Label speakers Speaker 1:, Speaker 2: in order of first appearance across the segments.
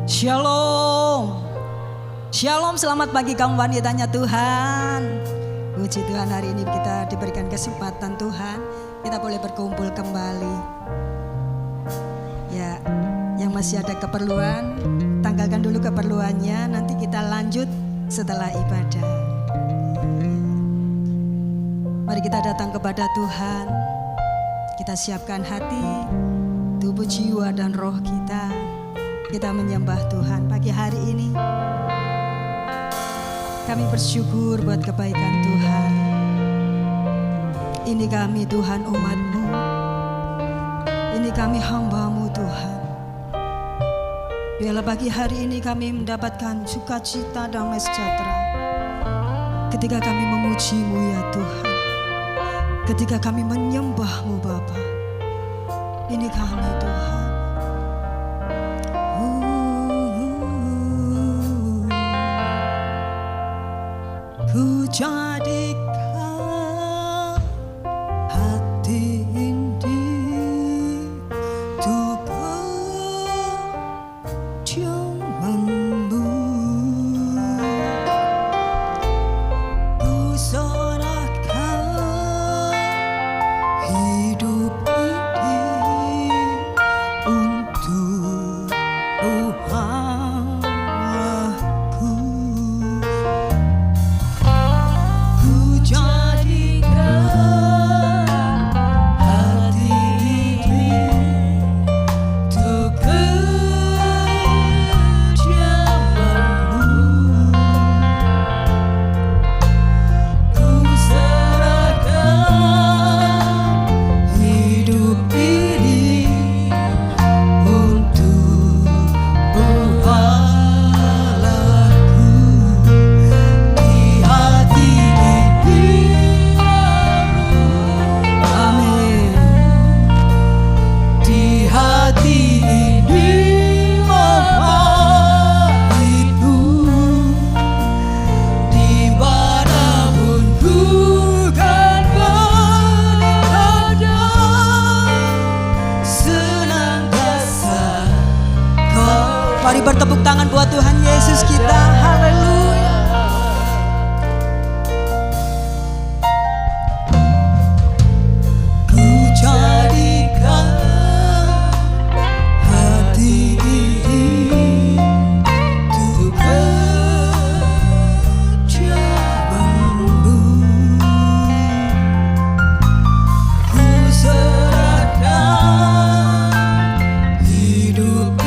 Speaker 1: Shalom. Shalom, selamat pagi kaum wanitanya Tuhan. Puji Tuhan, hari ini kita diberikan kesempatan Tuhan, kita boleh berkumpul kembali. Ya, yang masih ada keperluan, tanggalkan dulu keperluannya, nanti kita lanjut setelah ibadah. Mari kita datang kepada Tuhan, kita siapkan hati, tubuh, jiwa, dan roh kita. Kita menyembah Tuhan pagi hari ini. Kami bersyukur buat kebaikan Tuhan. Ini kami Tuhan, umat-Mu. Ini kami hamba-Mu Tuhan. Biarlah pagi hari ini kami mendapatkan sukacita, damai sejahtera ketika kami memuji-Mu ya Tuhan, ketika kami menyembah-Mu Bapa. Ini kami Tuhan. Ku jadikan hati ini untuk pujianmu. Ku serahkan hidup ini untuk Tuhanku. Mari bertepuk tangan buat Tuhan Yesus kita. Haleluya. Ku jadikan hati ini untuk pujianmu. Ku serahkan hidup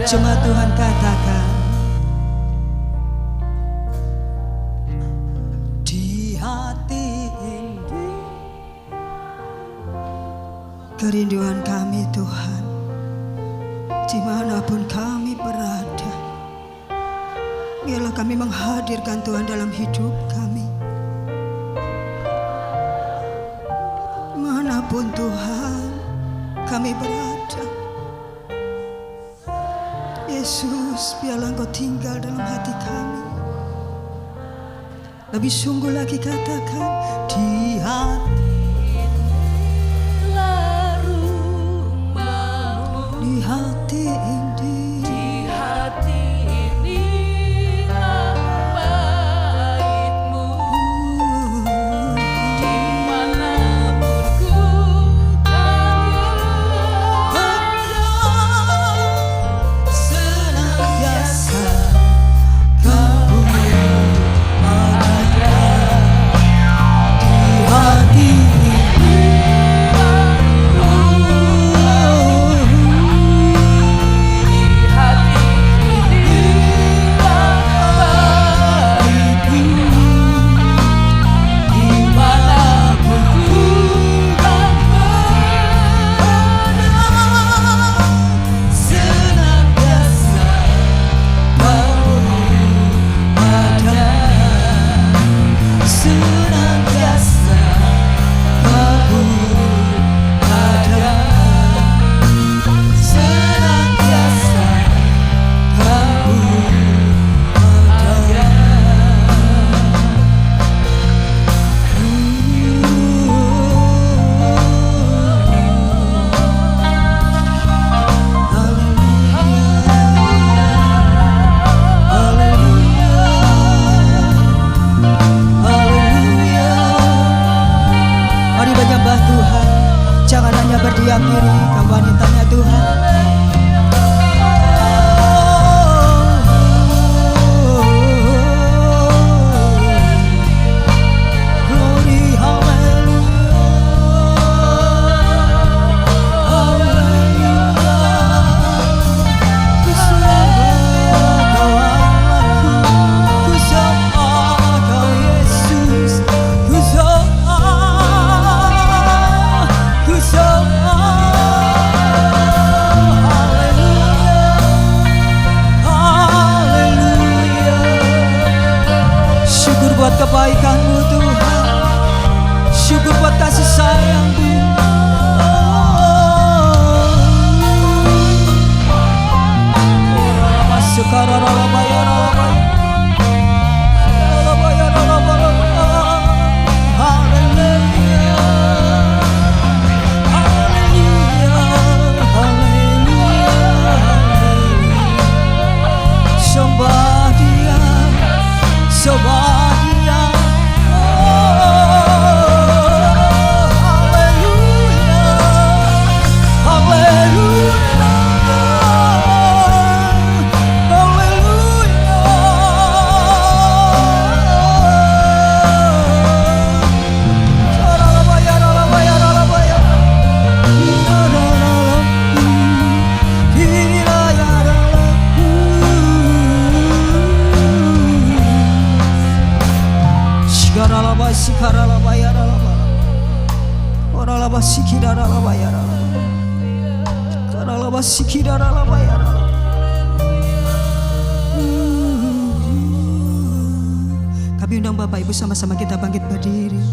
Speaker 1: Cuma Tuhan katakan, di hati ini kerinduan kami Tuhan, dimanapun kami berada, biarlah kami menghadirkan Tuhan dalam hidup kami. Manapun Tuhan kami berada, Yesus, biarlah Engkau tinggal dalam hati kami. Lebih sungguh lagi katakan, di hati rumahmu, di hati ini,
Speaker 2: di hati ini baitmu, dimanapun ku kan
Speaker 1: diakhiri ke wanitanya Tuhan. Glory, buat kebaikan-Mu Tuhan, syukur buat kasih sayang-Mu. Sembah Dia, sembah Dia. Kami undang Bapak Ibu sama-sama kita bangkit berdiri.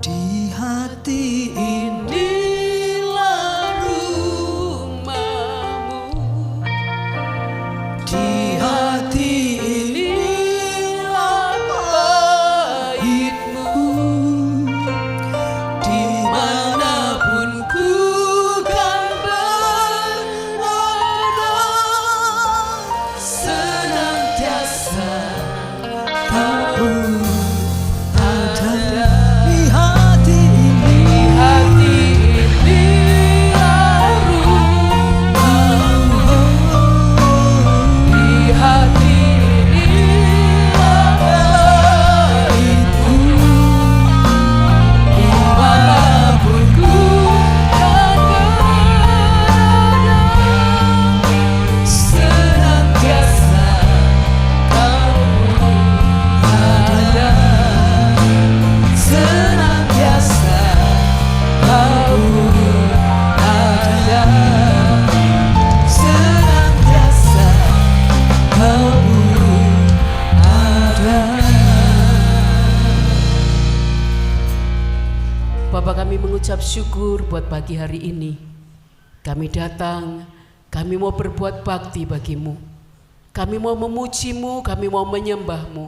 Speaker 1: Di hati
Speaker 2: inilah rumahmu, di hati inilah baitmu, dimanapun ku kan berada, senantiasa kau ada
Speaker 1: di hati ini.
Speaker 2: di hati inilah rumahmu, di hati inilah baitmu, dimanapun ku kan berada, senantiasa kau ada, senantiasa kau ada, senantiasa kau ada. Bapak, kami mengucap syukur buat pagi hari ini. Kami datang, kami mau berbuat bakti bagimu. Kami mau memuji-Mu, kami mau menyembah-Mu.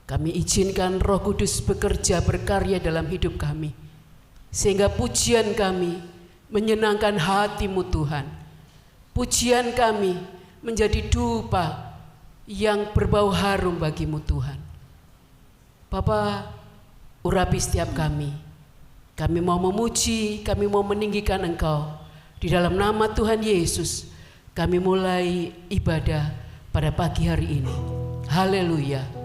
Speaker 2: Kami izinkan Roh Kudus bekerja berkarya dalam hidup kami, sehingga pujian kami menyenangkan hati-Mu Tuhan. Pujian kami menjadi dupa yang berbau harum bagi-Mu Tuhan. Bapa, urapi setiap kami. Kami mau memuji, kami mau meninggikan Engkau. Di dalam nama Tuhan Yesus, kami mulai ibadah pada pagi hari ini. Haleluya.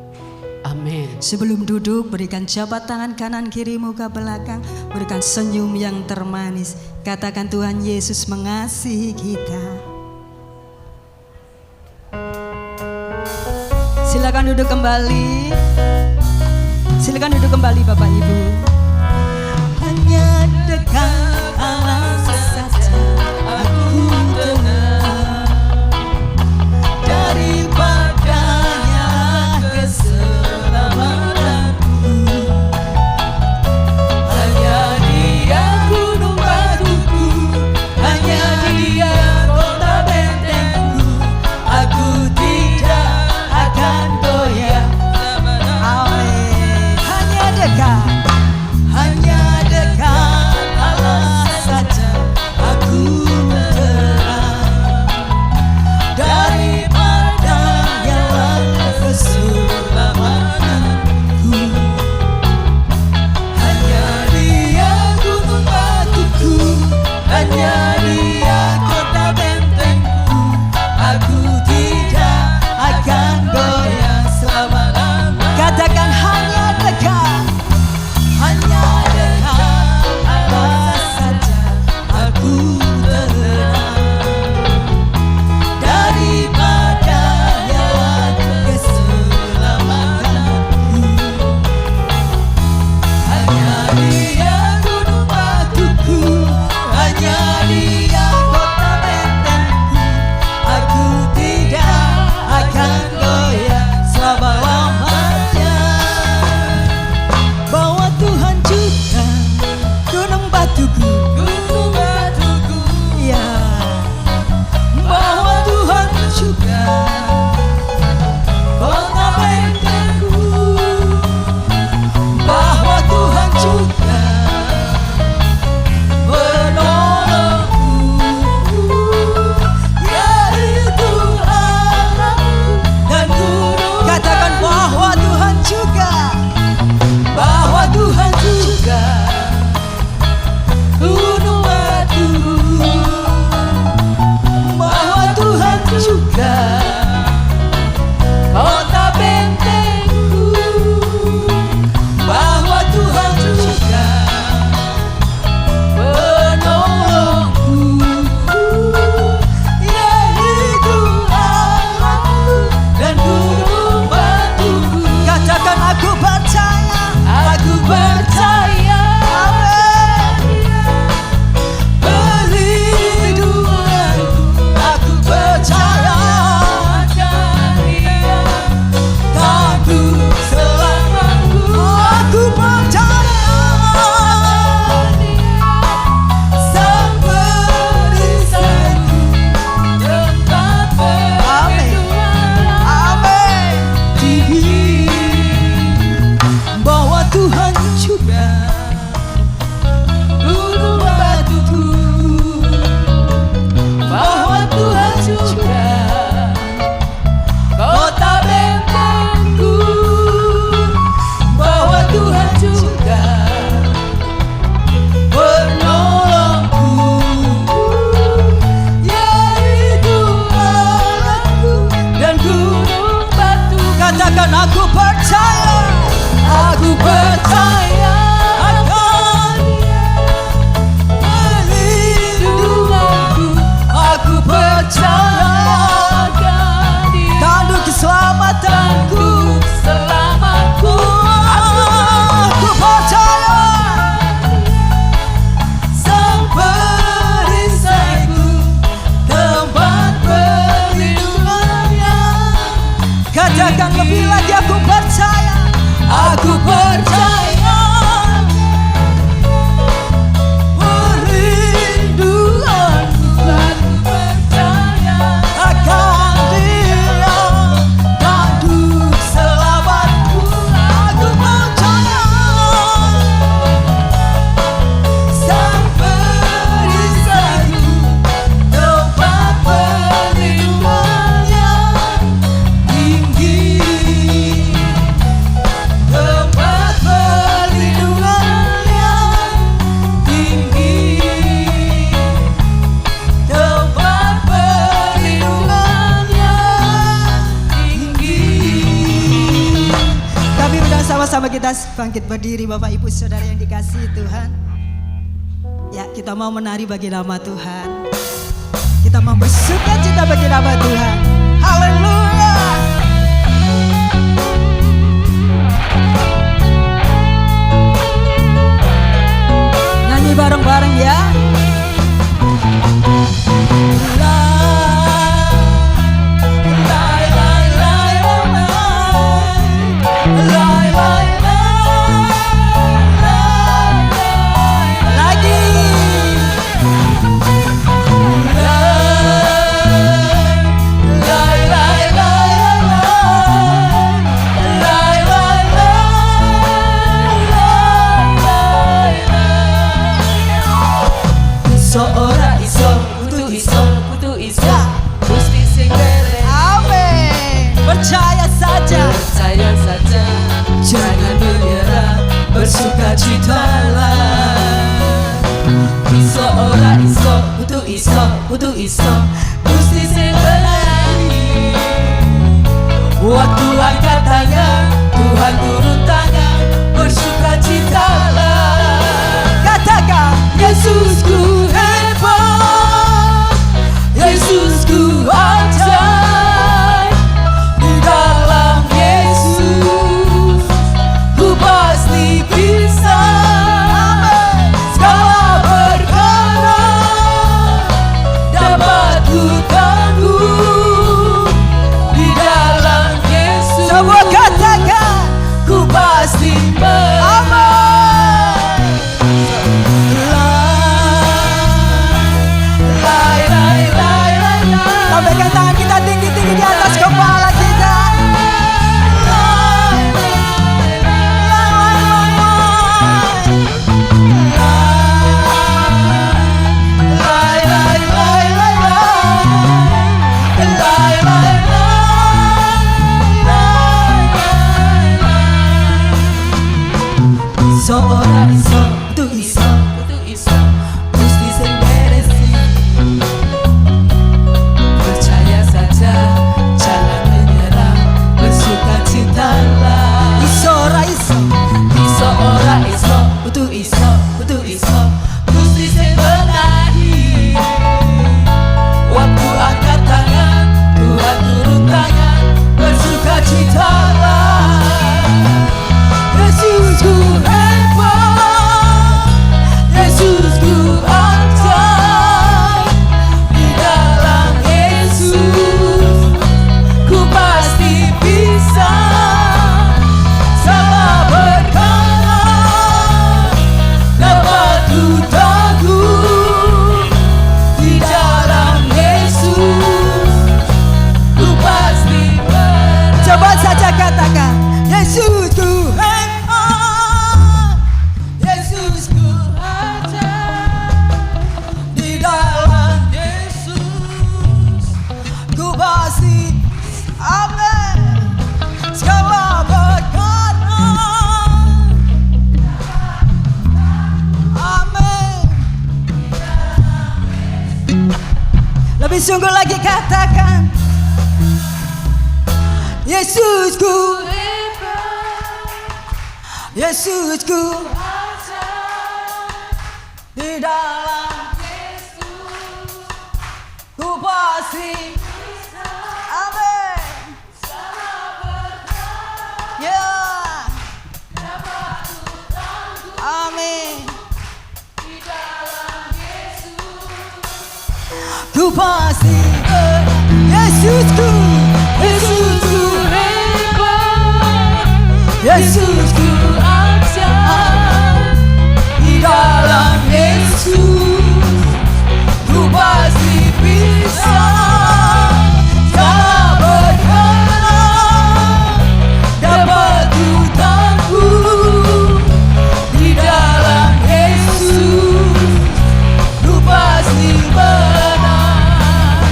Speaker 2: Amin.
Speaker 1: Sebelum duduk, berikan jabat tangan kanan kirimu ke belakang, berikan senyum yang termanis. Katakan, Tuhan Yesus mengasihi kita. Silakan duduk kembali. Silakan duduk kembali Bapak Ibu. Hanya dekat Allah saja aku dengar, daripadanya keselamatanku.
Speaker 2: Hanya Dia gunung batuku, hanya Dia kota bentengku. Aku tidak akan goyah.
Speaker 1: Amin. Hanya dekat Allah saja aku atas, bangkit berdiri Bapak Ibu Saudara yang dikasihi Tuhan. Ya, kita mau menari bagi nama Tuhan. Kita mau bersuka cita bagi nama Tuhan. Haleluya. Nyanyi bareng-bareng ya. Percaya saja, jangan menyerah, bersukacitalah. Iso ora iso, kudu iso, Gusti sing berani. Waktu angkat tangan, Tuhan turun tangan, bersukacitalah. Katakan, Yesusku hebat, Yesusku ajaib. Sampaikan tangan kita tinggi-tinggi di atas kepala kita. Iso ora iso, kudu iso, Gusti sing beresi. Percaya saja, jangan menyerah, bersukacitalah. Iso ora iso, kudu iso, Gusti sing berani. Waktu angkat tangan, Tuhan turun tangan, bersukacitalah. Yesusku hebat, Yesusku ajaib. Di dalam Yesus ku pasti bisa. Salah berkata dapat ku tanggung. Di dalam Yesus ku pasti menang. Coba saja katakan, Yesusku hebat, Yesusku ajaib. Di dalam Yesus ku pasti, amin. Segala berkata, amin. Lebih sungguh lagi katakan, Yesusku hebat, Yesusku ajaib. Di dalam Yesus ku pasti bisa. Amin. Ya. Amin. Di dalam Yesus ku pasti. Yesusku hebat, Yesusku ajaib. Di dalam Yesus ku pasti bisa. Salah berkata dapat ku tanggung. Di dalam Yesus ku pasti menang.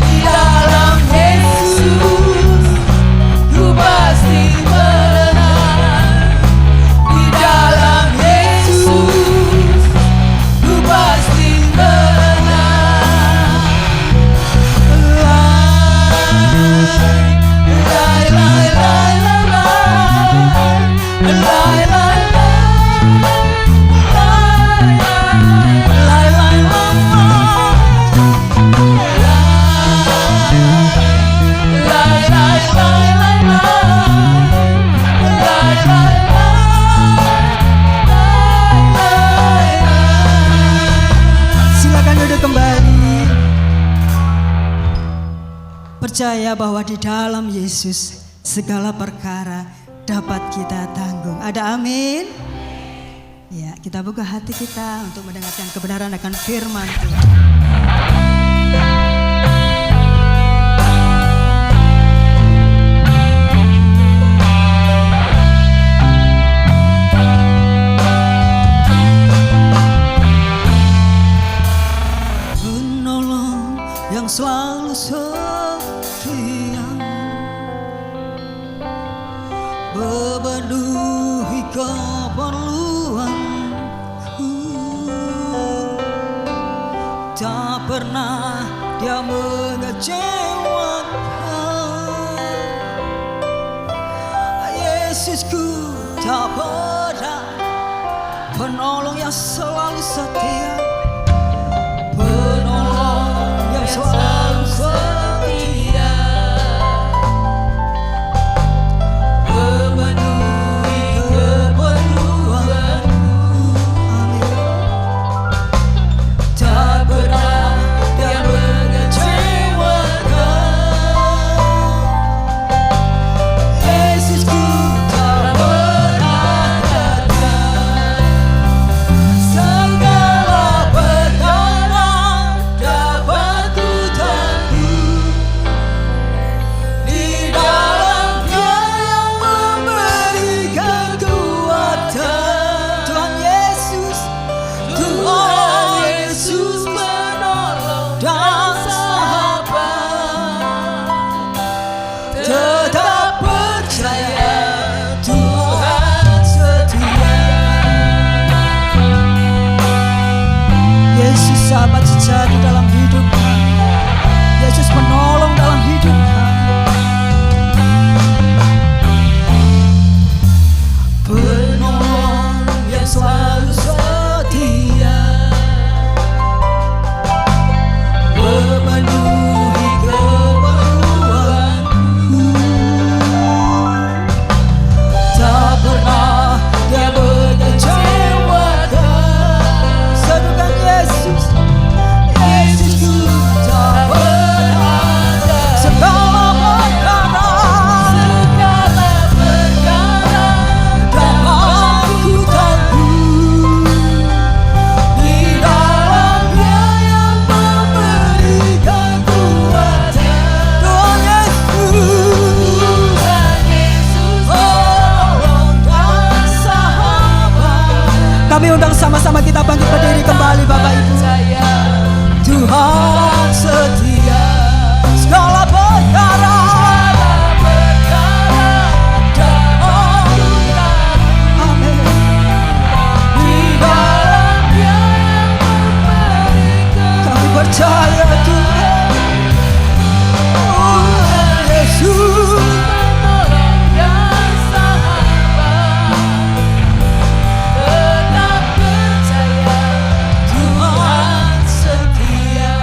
Speaker 1: Di dalam Yesus ku pasti menang. percaya bahwa di dalam Yesus segala perkara dapat kita tanggung. Ada amin? Ya, kita buka hati kita untuk mendengarkan kebenaran akan firman Tuhan. Penolong yang selalu setia, memenuhi keperluanku, tak pernah dia mengecewakan. Yesusku tak pernah, penolong yang selalu setia, penolong yang selalu setia, memenuhi keperluanku. Amin. Tak pernah dia mengecewakan. Yesusku tak pernah gagal. Segala perkara dapat ku tanggung di dalam Dia yang memberikan kuatan. Tuhan Yesus, Tuhan Yesus menolong dan sahabat. Tetap percaya Tuhan setia. Yesus sahabat sejati dalam hidup kami. Yesus penolong dalam hidup kami. Penolong yang selalu setia, memenuhi keperluanku, tak pernah dia mengecewakan. Serukan Yesus, Yesusku tak pernah gagal. Segala perkara dapat ku tanggung di dalam Dia yang memberikan kuatan. Tuhan Yesus, penolong dan sahabat. Kami undang sama-sama kita bangkit berdiri kembali Bapak Ibu. Tuhan setia, segala perkara dapat ku tanggung. Amin. Di dalam Dia yang memberikan. Kami percaya Tuhan, Tuhan Yesus penolong dan sahabat. Tetap percaya Tuhan setia.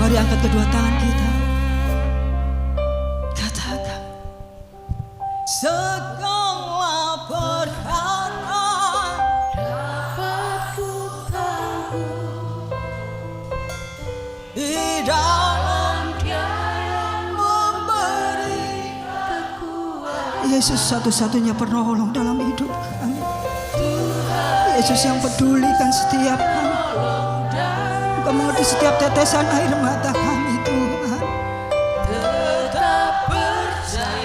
Speaker 1: Mari angkat kedua tangan kita, katakan segala perkara dapat ku tanggung di dalam Dia yang memberi kekuatan. Yesus satu-satunya penolong dalam hidup kami. Yesus yang pedulikan setiap kami. Engkau mengerti setiap tetesan air mata kami Tuhan.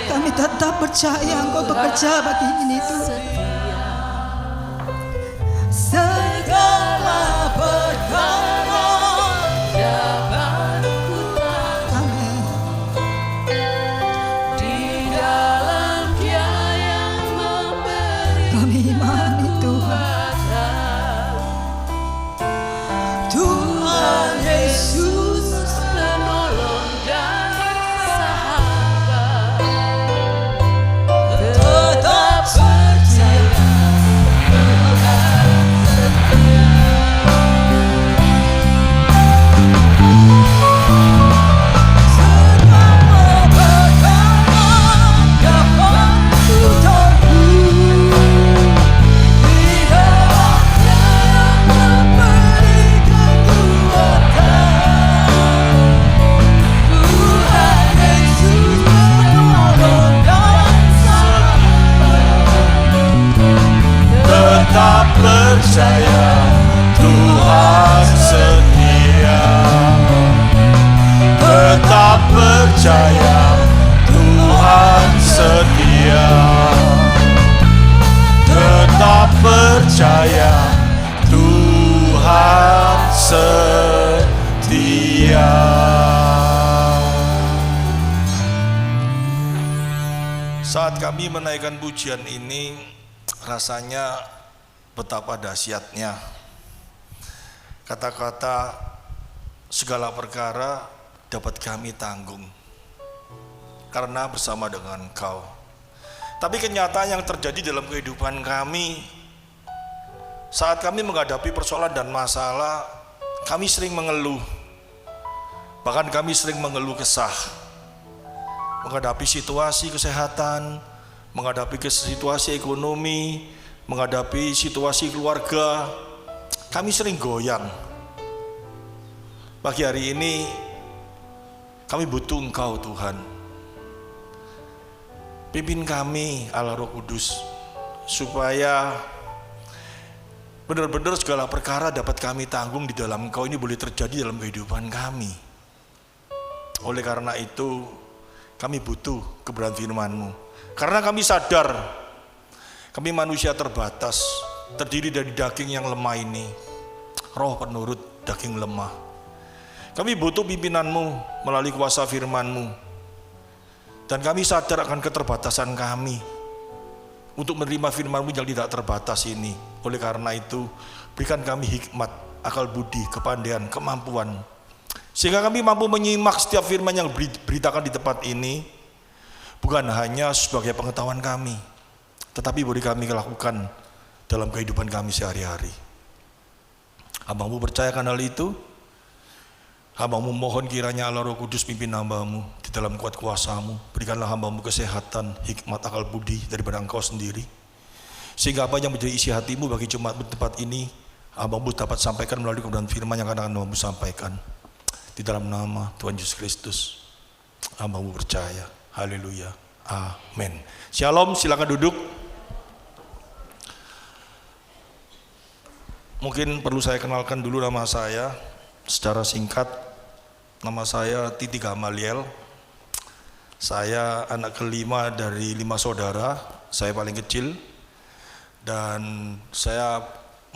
Speaker 1: Kami tetap percaya Engkau bekerja bagi ini Tuhan. Segala perkara dapat ku tanggung. Amin. Di dalam Dia yang memberi. Kami imani Tuhan. Tuhan Yesus penolong dan sahabat. Tetap percaya Tuhan setia.
Speaker 3: percaya Tuhan setia. Tetap percaya Tuhan setia. Tetap percaya Tuhan setia. Saat kami menaikkan pujian ini, rasanya betapa dahsyatnya kata-kata segala perkara dapat kami tanggung karena bersama dengan Engkau. Tapi kenyataan yang terjadi dalam kehidupan kami saat kami menghadapi persoalan dan masalah, kami sering mengeluh. Bahkan kami sering mengeluh kesah menghadapi situasi kesehatan, menghadapi situasi ekonomi, menghadapi situasi keluarga. Kami sering goyang. Pagi hari ini kami butuh Engkau Tuhan. Pimpin kami Allah Roh Kudus, supaya benar-benar segala perkara dapat kami tanggung di dalam Engkau ini boleh terjadi dalam kehidupan kami. Oleh karena itu kami butuh kebenaran firman-Mu. Karena kami sadar kami manusia terbatas, terdiri dari daging yang lemah ini, roh penurut daging lemah. Kami butuh pimpinan-Mu melalui kuasa firman-Mu. Dan kami sadar akan keterbatasan kami untuk menerima firman-Mu yang tidak terbatas ini. Oleh karena itu, berikan kami hikmat, akal budi, kepandaian, kemampuan, sehingga kami mampu menyimak setiap firman yang diberitakan di tempat ini, bukan hanya sebagai pengetahuan kami, tetapi boleh kami lakukan dalam kehidupan kami sehari-hari. Hamba-Mu percayakan hal itu. Hamba-Mu mohon kiranya Allah Roh Kudus pimpin hamba-Mu di dalam kuat kuasa-Mu. Berikanlah hamba-Mu kesehatan, hikmat, akal budi daripada Engkau sendiri, sehingga apa yang menjadi isi hati-Mu bagi jemaat di tempat ini, hamba-Mu dapat sampaikan melalui kebenaran firman yang akan hamba-Mu sampaikan. Di dalam nama Tuhan Yesus Kristus, hamba-Mu percaya. Haleluya. Amin. Shalom, silakan duduk. Mungkin perlu saya kenalkan dulu nama saya secara singkat. Nama saya Titi Gamaliel. Saya anak kelima dari 5 saudara. Saya paling kecil. Dan saya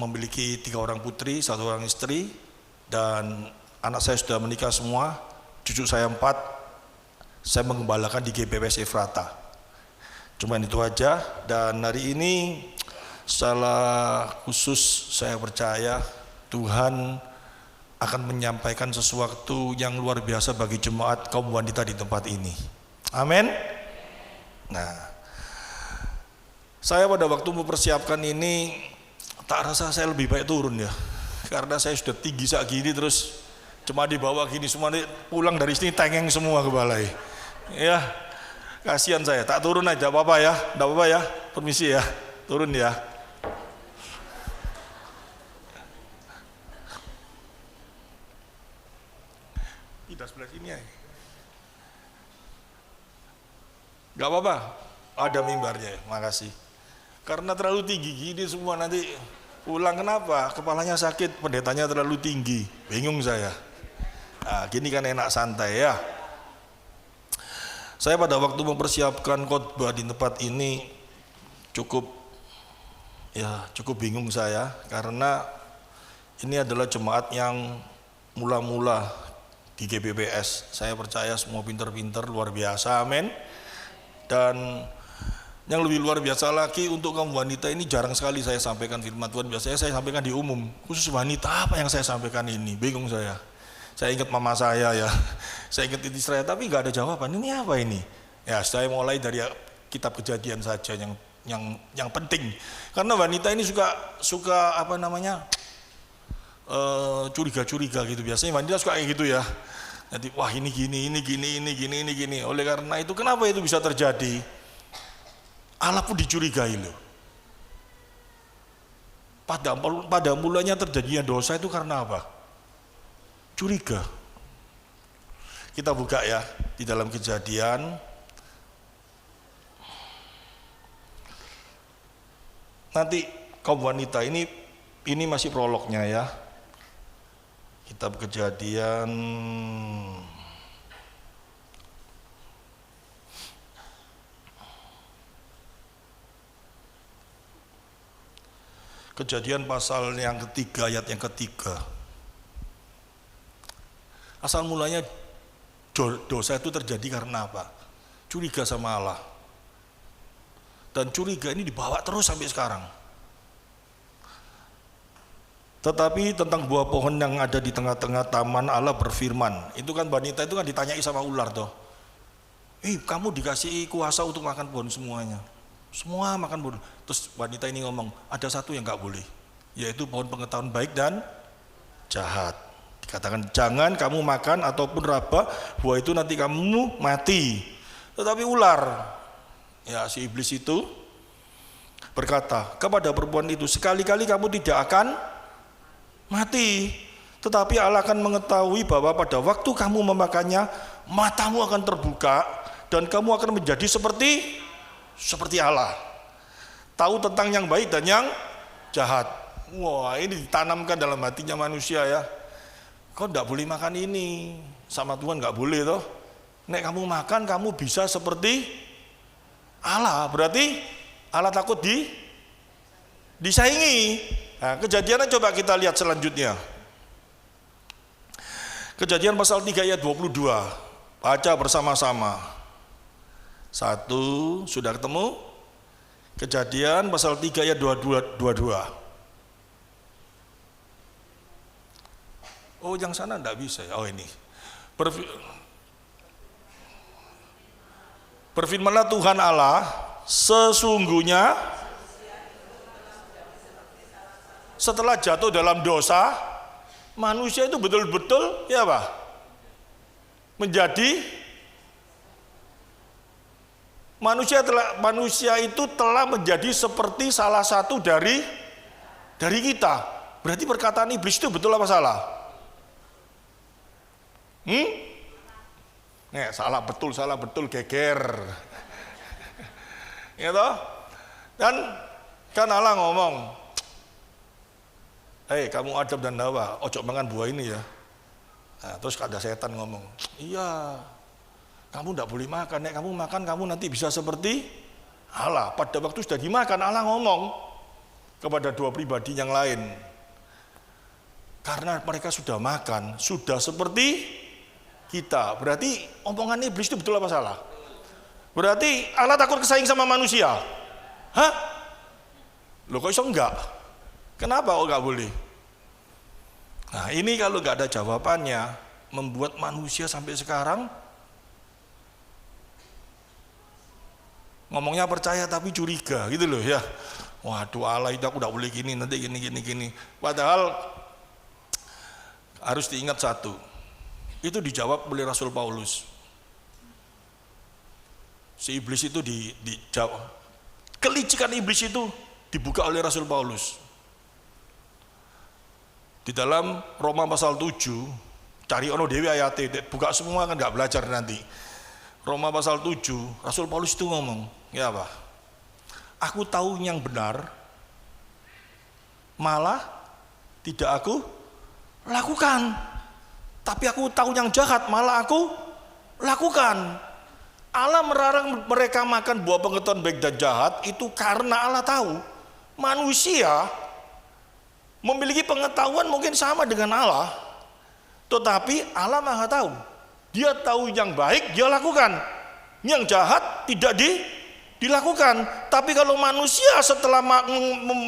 Speaker 3: memiliki 3 orang putri, 1 orang istri. Dan anak saya sudah menikah semua, cucu saya 4, saya mengembalakan di GBWS Efrata. Cuma itu aja. Dan hari ini secara khusus saya percaya Tuhan akan menyampaikan sesuatu yang luar biasa bagi jemaat kaum wanita di tempat ini. Amin. Nah, saya pada waktu mempersiapkan ini tak rasa saya lebih baik turun ya, karena saya sudah tinggi saat gini, terus cuma dibawa gini semua, pulang dari sini tengeng semua ke balai. Ya, kasihan saya. Tak turun aja, apa-apa ya, enggak apa-apa ya. Permisi ya, turun ya. Tidak sebelah sini ya. Enggak apa-apa, ada mimbarnya. Makasih. Karena terlalu tinggi gini semua, nanti pulang kenapa? Kepalanya sakit, pendetanya terlalu tinggi. Bingung saya. Nah, gini kan enak santai ya. Saya pada waktu mempersiapkan khotbah di tempat ini cukup bingung saya, karena ini adalah jemaat yang mula-mula di GBBS. Saya percaya semua pinter-pinter, luar biasa, amin. Dan yang lebih luar biasa lagi, untuk kaum wanita ini jarang sekali saya sampaikan firman Tuhan. Biasanya saya sampaikan di umum, khusus wanita apa yang saya sampaikan ini, bingung saya. Saya ingat mama saya ya, saya ingat istri saya, tapi nggak ada jawaban. Ini apa ini? Ya, saya mulai dari kitab Kejadian saja yang penting, karena wanita ini suka apa namanya, curiga-curiga gitu. Biasanya wanita suka kayak gitu ya. Nanti wah ini gini. Oleh karena itu, kenapa itu bisa terjadi? Allah pun dicurigai loh. Pada mulanya terjadinya dosa itu karena apa? Curiga. Kita buka ya di dalam Kejadian. Nanti kaum wanita ini Ini masih prolognya ya. Kitab Kejadian pasal yang ketiga, ayat yang ketiga. Asal mulanya dosa itu terjadi karena apa? Curiga sama Allah. Dan curiga ini dibawa terus sampai sekarang. Tetapi tentang buah pohon yang ada di tengah-tengah taman, Allah berfirman. Itu kan wanita itu kan ditanyai sama ular toh. Kamu dikasih kuasa untuk makan pohon semuanya. Semua makan pohon. Terus wanita ini ngomong, ada satu yang gak boleh, yaitu pohon pengetahuan baik dan jahat. Dikatakan jangan kamu makan ataupun raba buah itu, nanti kamu mati. Tetapi ular, ya si iblis itu berkata kepada perempuan itu, sekali-kali kamu tidak akan mati, tetapi Allah akan mengetahui bahwa pada waktu kamu memakannya, matamu akan terbuka dan kamu akan menjadi seperti Allah, tahu tentang yang baik dan yang jahat. Wah, ini ditanamkan dalam hatinya manusia ya. Kau tidak boleh makan ini, sama Tuhan nggak boleh toh. Nek kamu makan, kamu bisa seperti Allah, berarti Allah takut disaingi. Nah, kejadiannya coba kita lihat selanjutnya. Kejadian pasal 3 ayat 22. Baca bersama-sama. 1, sudah ketemu? Kejadian pasal 3 ayat 22. Oh, yang sana enggak bisa ya. Oh, ini. Berfirmanlah Tuhan Allah, sesungguhnya setelah jatuh dalam dosa, manusia itu betul-betul ya apa? Manusia itu telah menjadi seperti salah satu dari kita. Berarti perkataan iblis itu betul apa salah? Salah betul geger. Ya toh? Dan kan Allah ngomong, kamu Adam dan Hawa, ojo makan buah ini ya. Nah, terus ada setan ngomong, iya, kamu tidak boleh makan. Nek kamu makan, kamu nanti bisa seperti Allah. Pada waktu sudah dimakan, Allah ngomong kepada dua pribadi yang lain, karena mereka sudah makan, sudah seperti kita. Berarti omongan iblis itu betul apa salah? Berarti Allah takut kesaing sama manusia? Hah? Loh kok iso enggak? Kenapa kok enggak boleh? Nah, ini kalau enggak ada jawabannya, membuat manusia sampai sekarang ngomongnya percaya tapi curiga gitu loh ya. Waduh, Allah itu aku enggak boleh gini, nanti gini. Padahal harus diingat satu. Itu dijawab oleh Rasul Paulus. Si iblis itu dijawab. Kelicikan iblis itu dibuka oleh Rasul Paulus. Di dalam Roma pasal 7, cari ono dewi ayatnya, buka semua kan nggak belajar nanti. Roma pasal 7, Rasul Paulus itu ngomong, ya apa? Aku tahu yang benar, malah tidak aku lakukan. Tapi aku tahu yang jahat, malah aku lakukan. Allah melarang mereka makan buah pengetahuan baik dan jahat itu karena Allah tahu manusia memiliki pengetahuan mungkin sama dengan Allah, tetapi Allah Maha tahu. Dia tahu yang baik, dia lakukan. Yang jahat tidak dilakukan. Tapi kalau manusia setelah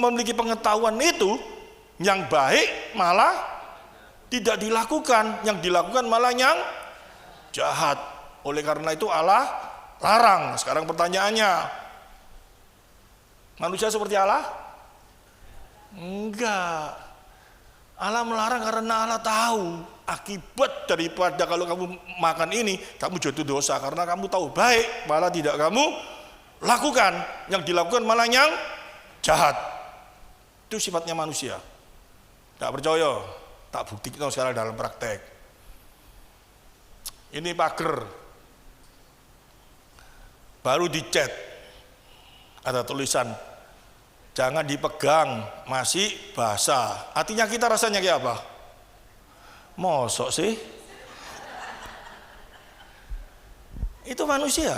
Speaker 3: memiliki pengetahuan itu, yang baik malah tidak dilakukan, yang dilakukan malah yang jahat. Oleh karena itu Allah larang. Sekarang pertanyaannya, manusia seperti Allah? Enggak. Allah melarang karena Allah tahu akibat daripada kalau kamu makan ini, kamu jatuh dosa. Karena kamu tahu baik, malah tidak kamu lakukan. Yang dilakukan malah yang jahat. Itu sifatnya manusia. Tak percaya? Tak buktikan sekarang dalam praktek. Ini pagar, baru dicat, ada tulisan Jangan dipegang, masih basah. Artinya kita rasanya kayak apa? Mosok sih? Itu manusia.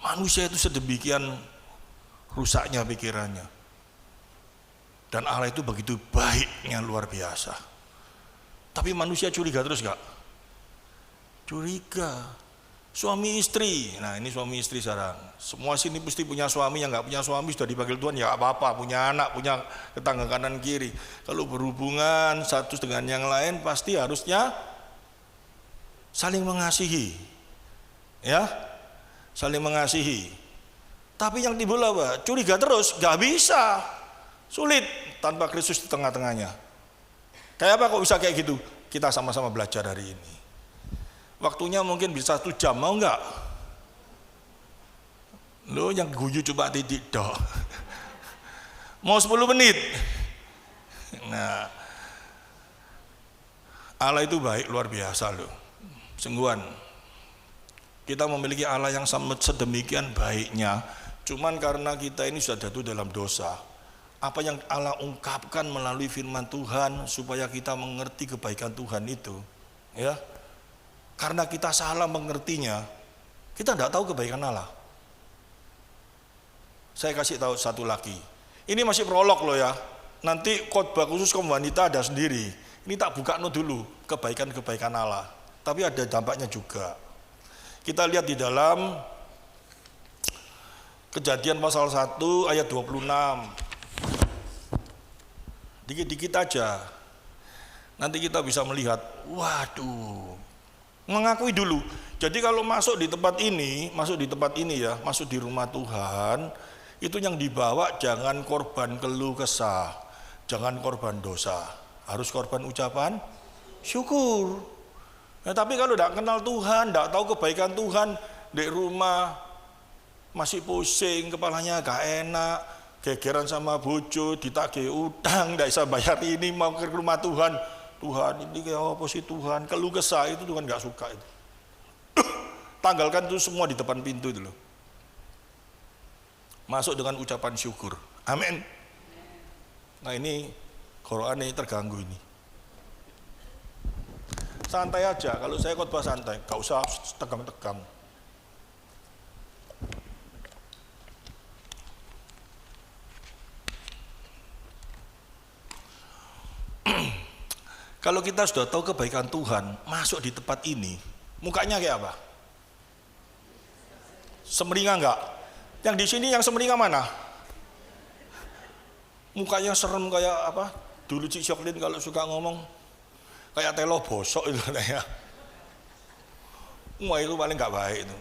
Speaker 3: Manusia itu sedemikian rusaknya pikirannya. Dan Allah itu begitu baiknya, luar biasa. Tapi manusia curiga terus gak? Curiga. Suami istri, nah ini suami istri sekarang. Semua sini pasti punya suami, yang nggak punya suami sudah dipanggil Tuhan ya apa-apa, punya anak, punya tetangga kanan kiri. Kalau berhubungan satu dengan yang lain pasti harusnya saling mengasihi, ya, saling mengasihi. Tapi yang timbul apa? Curiga terus, nggak bisa, sulit tanpa Kristus di tengah-tengahnya. Kayak apa kok bisa kayak gitu? Kita sama-sama belajar hari ini. Waktunya mungkin bisa 1 jam, mau nggak? Lo yang guyu coba titik dok. Mau 10 menit. Nah, Allah itu baik luar biasa loh. Sungguhan. Kita memiliki Allah yang sangat sedemikian baiknya. Cuman karena kita ini sudah jatuh dalam dosa. Apa yang Allah ungkapkan melalui firman Tuhan supaya kita mengerti kebaikan Tuhan itu, ya. Karena kita salah mengertinya, kita tidak tahu kebaikan Allah. Saya kasih tahu satu lagi. Ini masih prolog loh ya. Nanti khotbah khusus kaum wanita ada sendiri. Ini tak buka dulu kebaikan-kebaikan Allah. Tapi ada dampaknya juga. Kita lihat di dalam Kejadian pasal 1 ayat 26. Dikit-dikit aja. Nanti kita bisa melihat, waduh. Mengakui dulu. Jadi kalau masuk di tempat ini ya, masuk di rumah Tuhan, itu yang dibawa jangan korban keluh kesah, jangan korban dosa, harus korban ucapan syukur. Nah, tapi kalau tidak kenal Tuhan, tidak tahu kebaikan Tuhan, di rumah masih pusing, kepalanya gak enak, gegeran sama bojo, ditagih utang, tidak bisa bayar ini, mau ke rumah Tuhan. Tuhan ini kayak apa sih Tuhan? Keluh kesah itu Tuhan gak suka itu. Tanggalkan itu semua di depan pintu itu loh. Masuk dengan ucapan syukur. Amin. Nah ini Quran ini terganggu ini. Santai aja, kalau saya khotbah santai, gak usah tegang-tegang. Kalau kita sudah tahu kebaikan Tuhan, masuk di tempat ini, mukanya kayak apa? Semeringah enggak? Yang di sini yang semeringah mana? Mukanya serem kayak apa? Dulu Cik Syoklin kalau suka ngomong kayak telo bosok itu katanya. Wah itu paling enggak baik itu.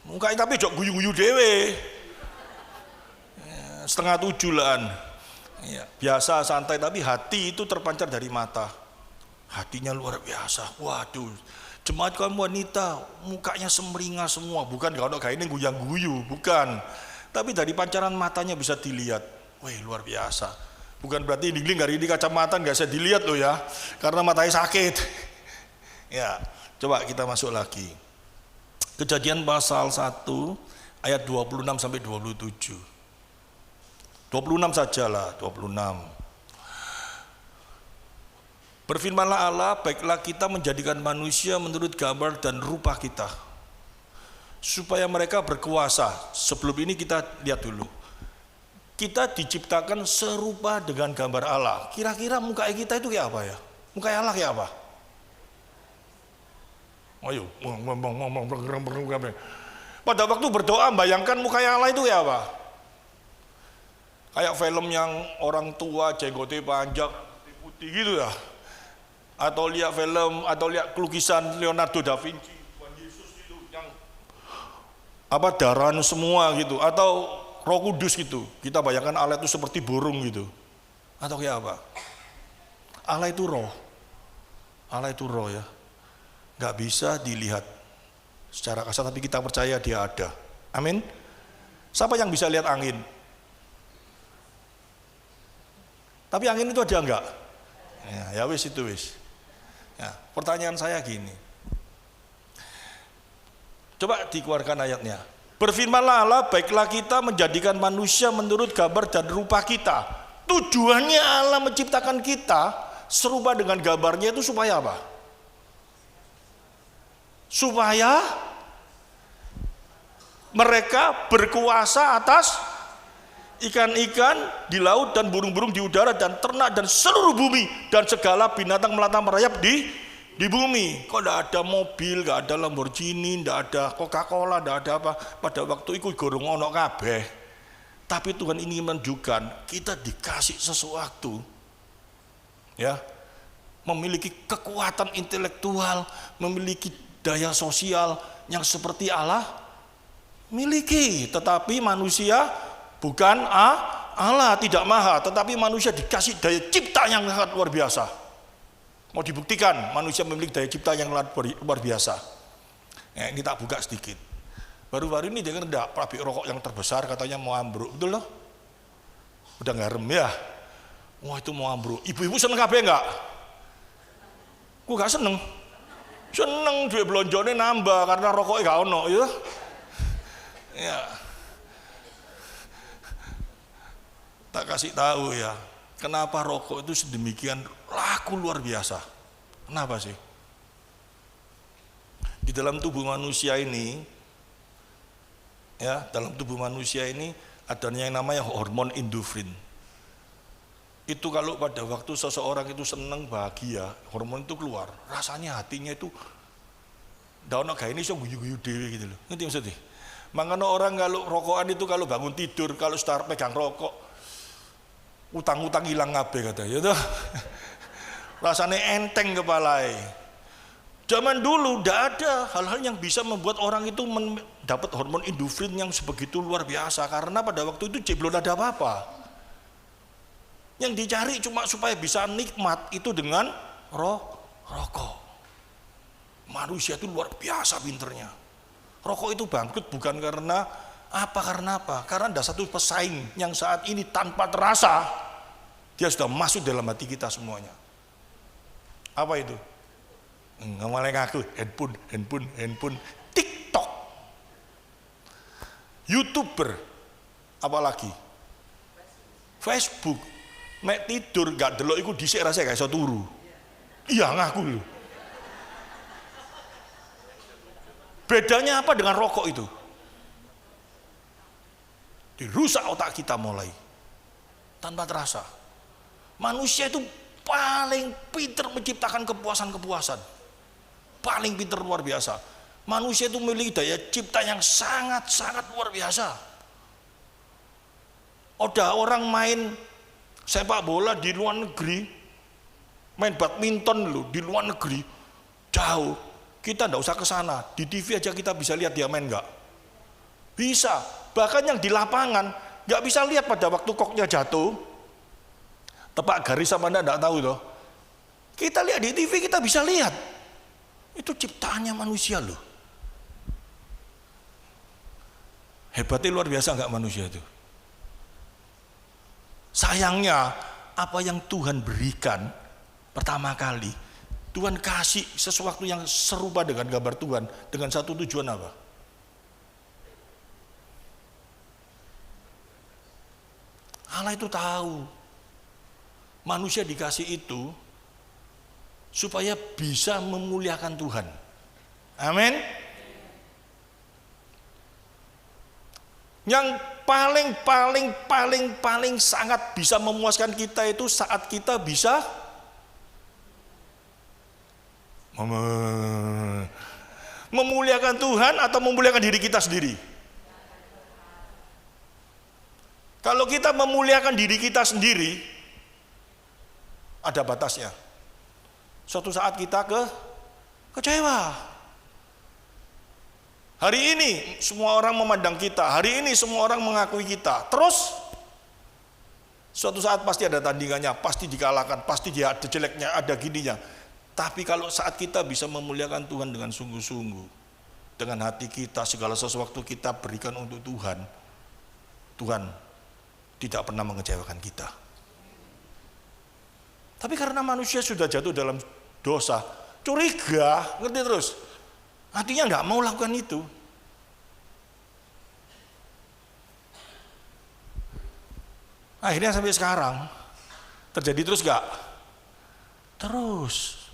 Speaker 3: Mukanya tapi jok guyu-guyu dewe. 6:30 lah. Ya, biasa santai tapi hati itu terpancar dari mata. Hatinya luar biasa. Waduh, jemaat kaum wanita mukanya semeringah semua, bukan kalau kayak ini guyang-guyu, bukan. Tapi dari pancaran matanya bisa dilihat. Wih, luar biasa. Bukan berarti dingling hari ini kacamata nggak bisa dilihat loh ya, karena matanya sakit. Ya, coba kita masuk lagi. Kejadian pasal 1 ayat 26 sampai 27. 26 sajalah, 26. Berfirmanlah Allah, baiklah kita menjadikan manusia menurut gambar dan rupa kita, supaya mereka berkuasa. Sebelum ini kita lihat dulu. Kita diciptakan serupa dengan gambar Allah. Kira-kira muka kita itu kayak apa ya? Muka Allah kayak apa? Ayo, pada waktu berdoa bayangkan muka Allah itu kayak apa? Kayak film yang orang tua jenggotnya panjang putih gitu ya. Atau lihat film, atau lihat lukisan Leonardo da Vinci, Tuhan Yesus itu yang apa darahan semua gitu, atau Roh Kudus gitu. Kita bayangkan Allah itu seperti burung gitu. Atau kayak apa? Allah itu roh. Allah itu roh ya. Nggak bisa dilihat secara kasar, tapi kita percaya dia ada. Amin. Siapa yang bisa lihat angin? Tapi angin itu ada enggak? Ya wis itu wis. Ya, pertanyaan saya gini. Coba dikeluarkan ayatnya. Berfirmanlah Allah, baiklah kita menjadikan manusia menurut gambar dan rupa kita. Tujuannya Allah menciptakan kita serupa dengan gambarnya itu supaya apa? Supaya mereka berkuasa atas ikan-ikan di laut dan burung-burung di udara dan ternak dan seluruh bumi dan segala binatang melata merayap di bumi. Kok tidak ada mobil, tidak ada Lamborghini, tidak ada Coca-Cola, tidak ada apa. Pada waktu itu gorong ono kabeh. Tapi Tuhan ingin menunjukkan kita dikasih sesuatu, ya, memiliki kekuatan intelektual, memiliki daya sosial yang seperti Allah miliki. Tetapi manusia bukan Allah, tidak maha, tetapi manusia dikasih daya cipta yang sangat luar biasa. Mau dibuktikan manusia memiliki daya cipta yang luar biasa. Ya, ini tak buka sedikit. Baru-baru ini dengar enggak pabrik rokok yang terbesar katanya mau ambruk, betul loh? Udah ngarem ya? Wah itu mau ambruk. Ibu-ibu seneng kabeh enggak? Gue gak seneng. Seneng duit belonjone nambah karena rokoknya gak ono, ya. Ya. Tak kasih tahu ya. Kenapa rokok itu sedemikian laku luar biasa? Kenapa sih? Di dalam tubuh manusia ini, ya, dalam tubuh manusia ini adanya yang namanya hormon endorfin. Itu kalau pada waktu seseorang itu senang bahagia, hormon itu keluar, rasanya hatinya itu daun gak ini so guyu-guyu dewe gitu loh. Ngerti maksudnya? Makanya orang kalau rokokan itu kalau bangun tidur, kalau start pegang rokok, utang-utang hilang kabeh kata, ya toh. Rasanya enteng kepalai. Zaman dulu tidak ada hal-hal yang bisa membuat orang itu dapat hormon endorfin yang sebegitu luar biasa, karena pada waktu itu belum ada apa-apa. Yang dicari cuma supaya bisa nikmat itu dengan rokok. Manusia itu luar biasa pinternya. Rokok itu bangkrut bukan karena apa? Karena ada satu pesaing yang saat ini tanpa terasa dia sudah masuk dalam hati kita semuanya. Apa itu? Ngomongin aku, handphone, TikTok, YouTuber, apalagi Facebook. Nek tidur gak delok iku dhisik rasane gak iso turu. Iya ngaku lho. Bedanya apa dengan rokok itu? Dirusak otak kita mulai tanpa terasa. Manusia itu paling pintar menciptakan kepuasan. Paling pintar luar biasa. Manusia itu memiliki daya cipta yang sangat luar biasa. Ada orang main sepak bola di luar negeri, main badminton loh di luar negeri, jauh. Kita nggak usah ke sana, di TV aja kita bisa lihat dia main nggak? Bisa. Bahkan yang di lapangan nggak bisa lihat pada waktu koknya jatuh, tepak garis sama anda nggak tahu loh. Kita lihat di TV kita bisa lihat. Itu ciptaannya manusia loh. Hebatnya luar biasa nggak manusia itu? Sayangnya apa yang Tuhan berikan pertama kali, Tuhan kasih sesuatu yang serupa dengan gambar Tuhan dengan satu tujuan apa? Allah itu tahu manusia dikasih itu supaya bisa memuliakan Tuhan. Amin. Yang paling sangat bisa memuaskan kita itu saat kita bisa memuliakan Tuhan atau memuliakan diri kita sendiri. Kalau kita memuliakan diri kita sendiri, ada batasnya. Suatu saat kita kecewa. Hari ini semua orang memandang kita, hari ini semua orang mengakui kita. Terus suatu saat pasti ada tandingannya, pasti dikalahkan, pasti dia ada jeleknya, ada gininya. Tapi kalau saat kita bisa memuliakan Tuhan dengan sungguh-sungguh, dengan hati kita, segala sesuatu kita berikan untuk Tuhan, Tuhan tidak pernah mengecewakan kita. Tapi karena manusia sudah jatuh dalam dosa, curiga, ngerti terus, hatinya nggak mau lakukan itu. Akhirnya sampai sekarang terjadi terus gak? Terus.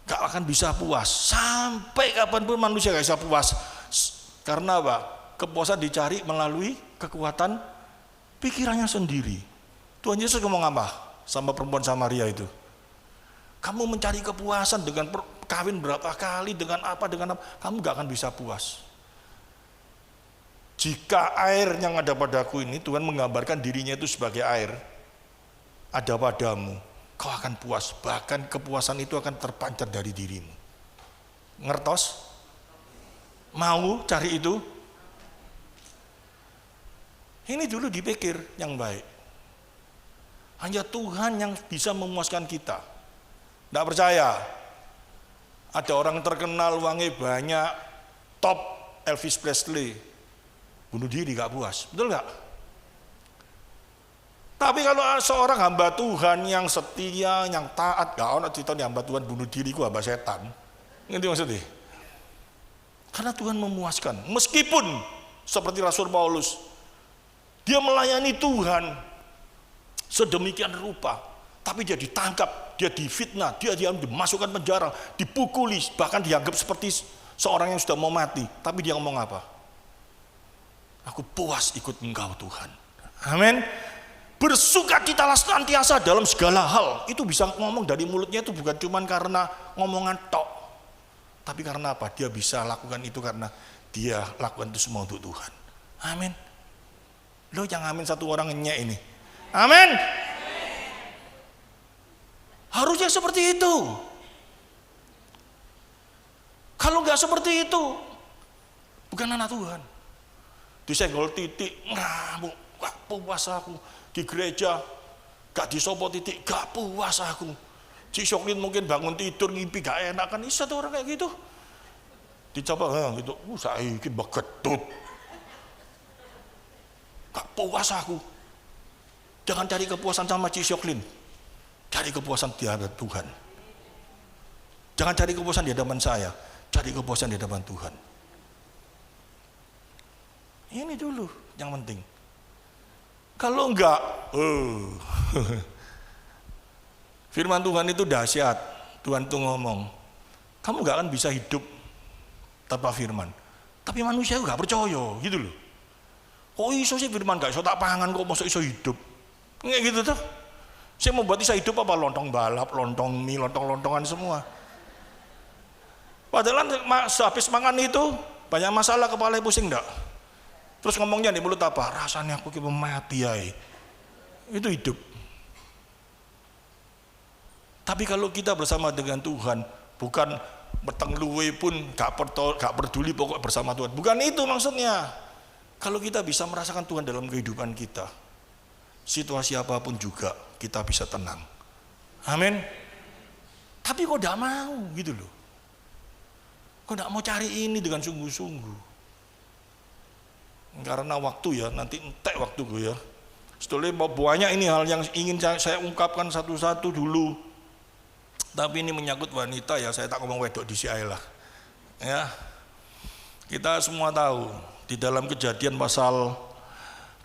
Speaker 3: Gak akan bisa puas. Sampai kapanpun manusia gak bisa puas. Karena apa? Kepuasan dicari melalui kekuatan pikirannya sendiri. Tuhan Yesus ngomong apa sama perempuan Samaria itu? Kamu mencari kepuasan dengan kawin berapa kali, dengan apa, kamu gak akan bisa puas. Jika air yang ada padaku ini, Tuhan menggambarkan dirinya itu sebagai air, ada padamu, kau akan puas. Bahkan kepuasan itu akan terpancar dari dirimu. Ngertos? Mau cari itu? Ini dulu dipikir yang baik. Hanya Tuhan yang bisa memuaskan kita. Tidak percaya? Ada orang terkenal, uangnya banyak, top, Elvis Presley, bunuh diri gak puas, betul gak? Tapi kalau seorang hamba Tuhan yang setia, yang taat, gak ada cerita hamba Tuhan bunuh diri, hamba setan. Ngerti maksudnya? Karena Tuhan memuaskan. Meskipun seperti Rasul Paulus, dia melayani Tuhan sedemikian rupa, tapi dia ditangkap, dia difitnah, dia dimasukkan penjara, dipukuli, bahkan dianggap seperti seorang yang sudah mau mati. Tapi dia ngomong apa? Aku puas ikut Engkau Tuhan. Amin. Bersukacitalah senantiasa dalam segala hal. Itu bisa ngomong dari mulutnya, itu bukan cuma karena ngomongan tok, tapi karena apa? Dia bisa lakukan itu karena dia lakukan itu semua untuk Tuhan. Amin. Lo yang amin satu orang ngenyek ini. Amin. Harusnya seperti itu. Kalau nggak seperti itu, bukan anak Tuhan. Disenggol titik, ngamuk, gak puas aku. Di gereja, gak disopot titik, gak puas aku. Si Syoklin mungkin bangun tidur, ngimpi gak enak, kan bisa tuh orang kayak gitu. Dicoba, gitu, saya ini begedut. Gak puas aku. Jangan cari kepuasan sama si Syoklin. Cari kepuasan di hadapan Tuhan. Jangan cari kepuasan di hadapan saya, cari kepuasan di hadapan Tuhan. Ini dulu yang penting. Kalau enggak, firman Tuhan itu dahsyat. Tuhan tuh ngomong, kamu enggak akan bisa hidup tanpa firman. Tapi manusia enggak percaya, gitu loh. Kok iso sih firman gak iso tak pangan, kok masuk iso hidup? Kayak gitu tuh. Saya mau buat saya hidup apa? Lontong balap, lontong mie, lontong-lontongan semua. Padahal habis makan itu banyak masalah, kepala pusing enggak? Terus ngomongnya di mulut apa? Rasanya aku kayak mati ya. Itu hidup. Tapi kalau kita bersama dengan Tuhan, bukan beteng luwe pun gak peduli, pokok bersama Tuhan. Bukan itu maksudnya. Kalau kita bisa merasakan Tuhan dalam kehidupan kita, situasi apapun juga kita bisa tenang. Amin. Tapi kok gak mau gitu loh. Kok gak mau cari ini dengan sungguh-sungguh. Karena waktu ya, nanti entek waktuku ya. Sebetulnya banyak ini hal yang ingin saya ungkapkan satu-satu dulu. Tapi ini menyangkut wanita ya, saya tak ngomong wedok di si lah. Ya. Kita semua tahu di dalam Kejadian pasal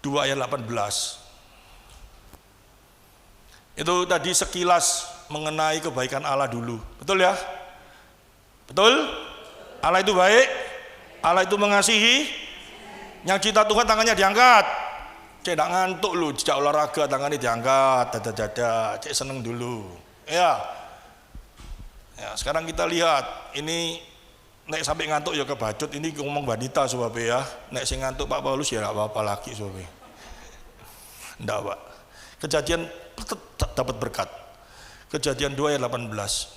Speaker 3: 2 ayat 18. Itu tadi sekilas mengenai kebaikan Allah dulu. Betul ya? Betul? Allah itu baik, Allah itu mengasihi. Yang cinta Tuhan tangannya diangkat. Cek tak ngantuk lu, jejak olahraga tangannya diangkat, dada-dada, cek seneng dulu. Ya. Ya, sekarang kita lihat ini nek sampai ngantuk ya kebacut, ini ngomong wanita sebab ya. Nek sing ngantuk Pak Paulus ya enggak apa-apa lagi sebab. Enggak, Pak. Kejadian dapat berkat. Kejadian 2 ayat 18.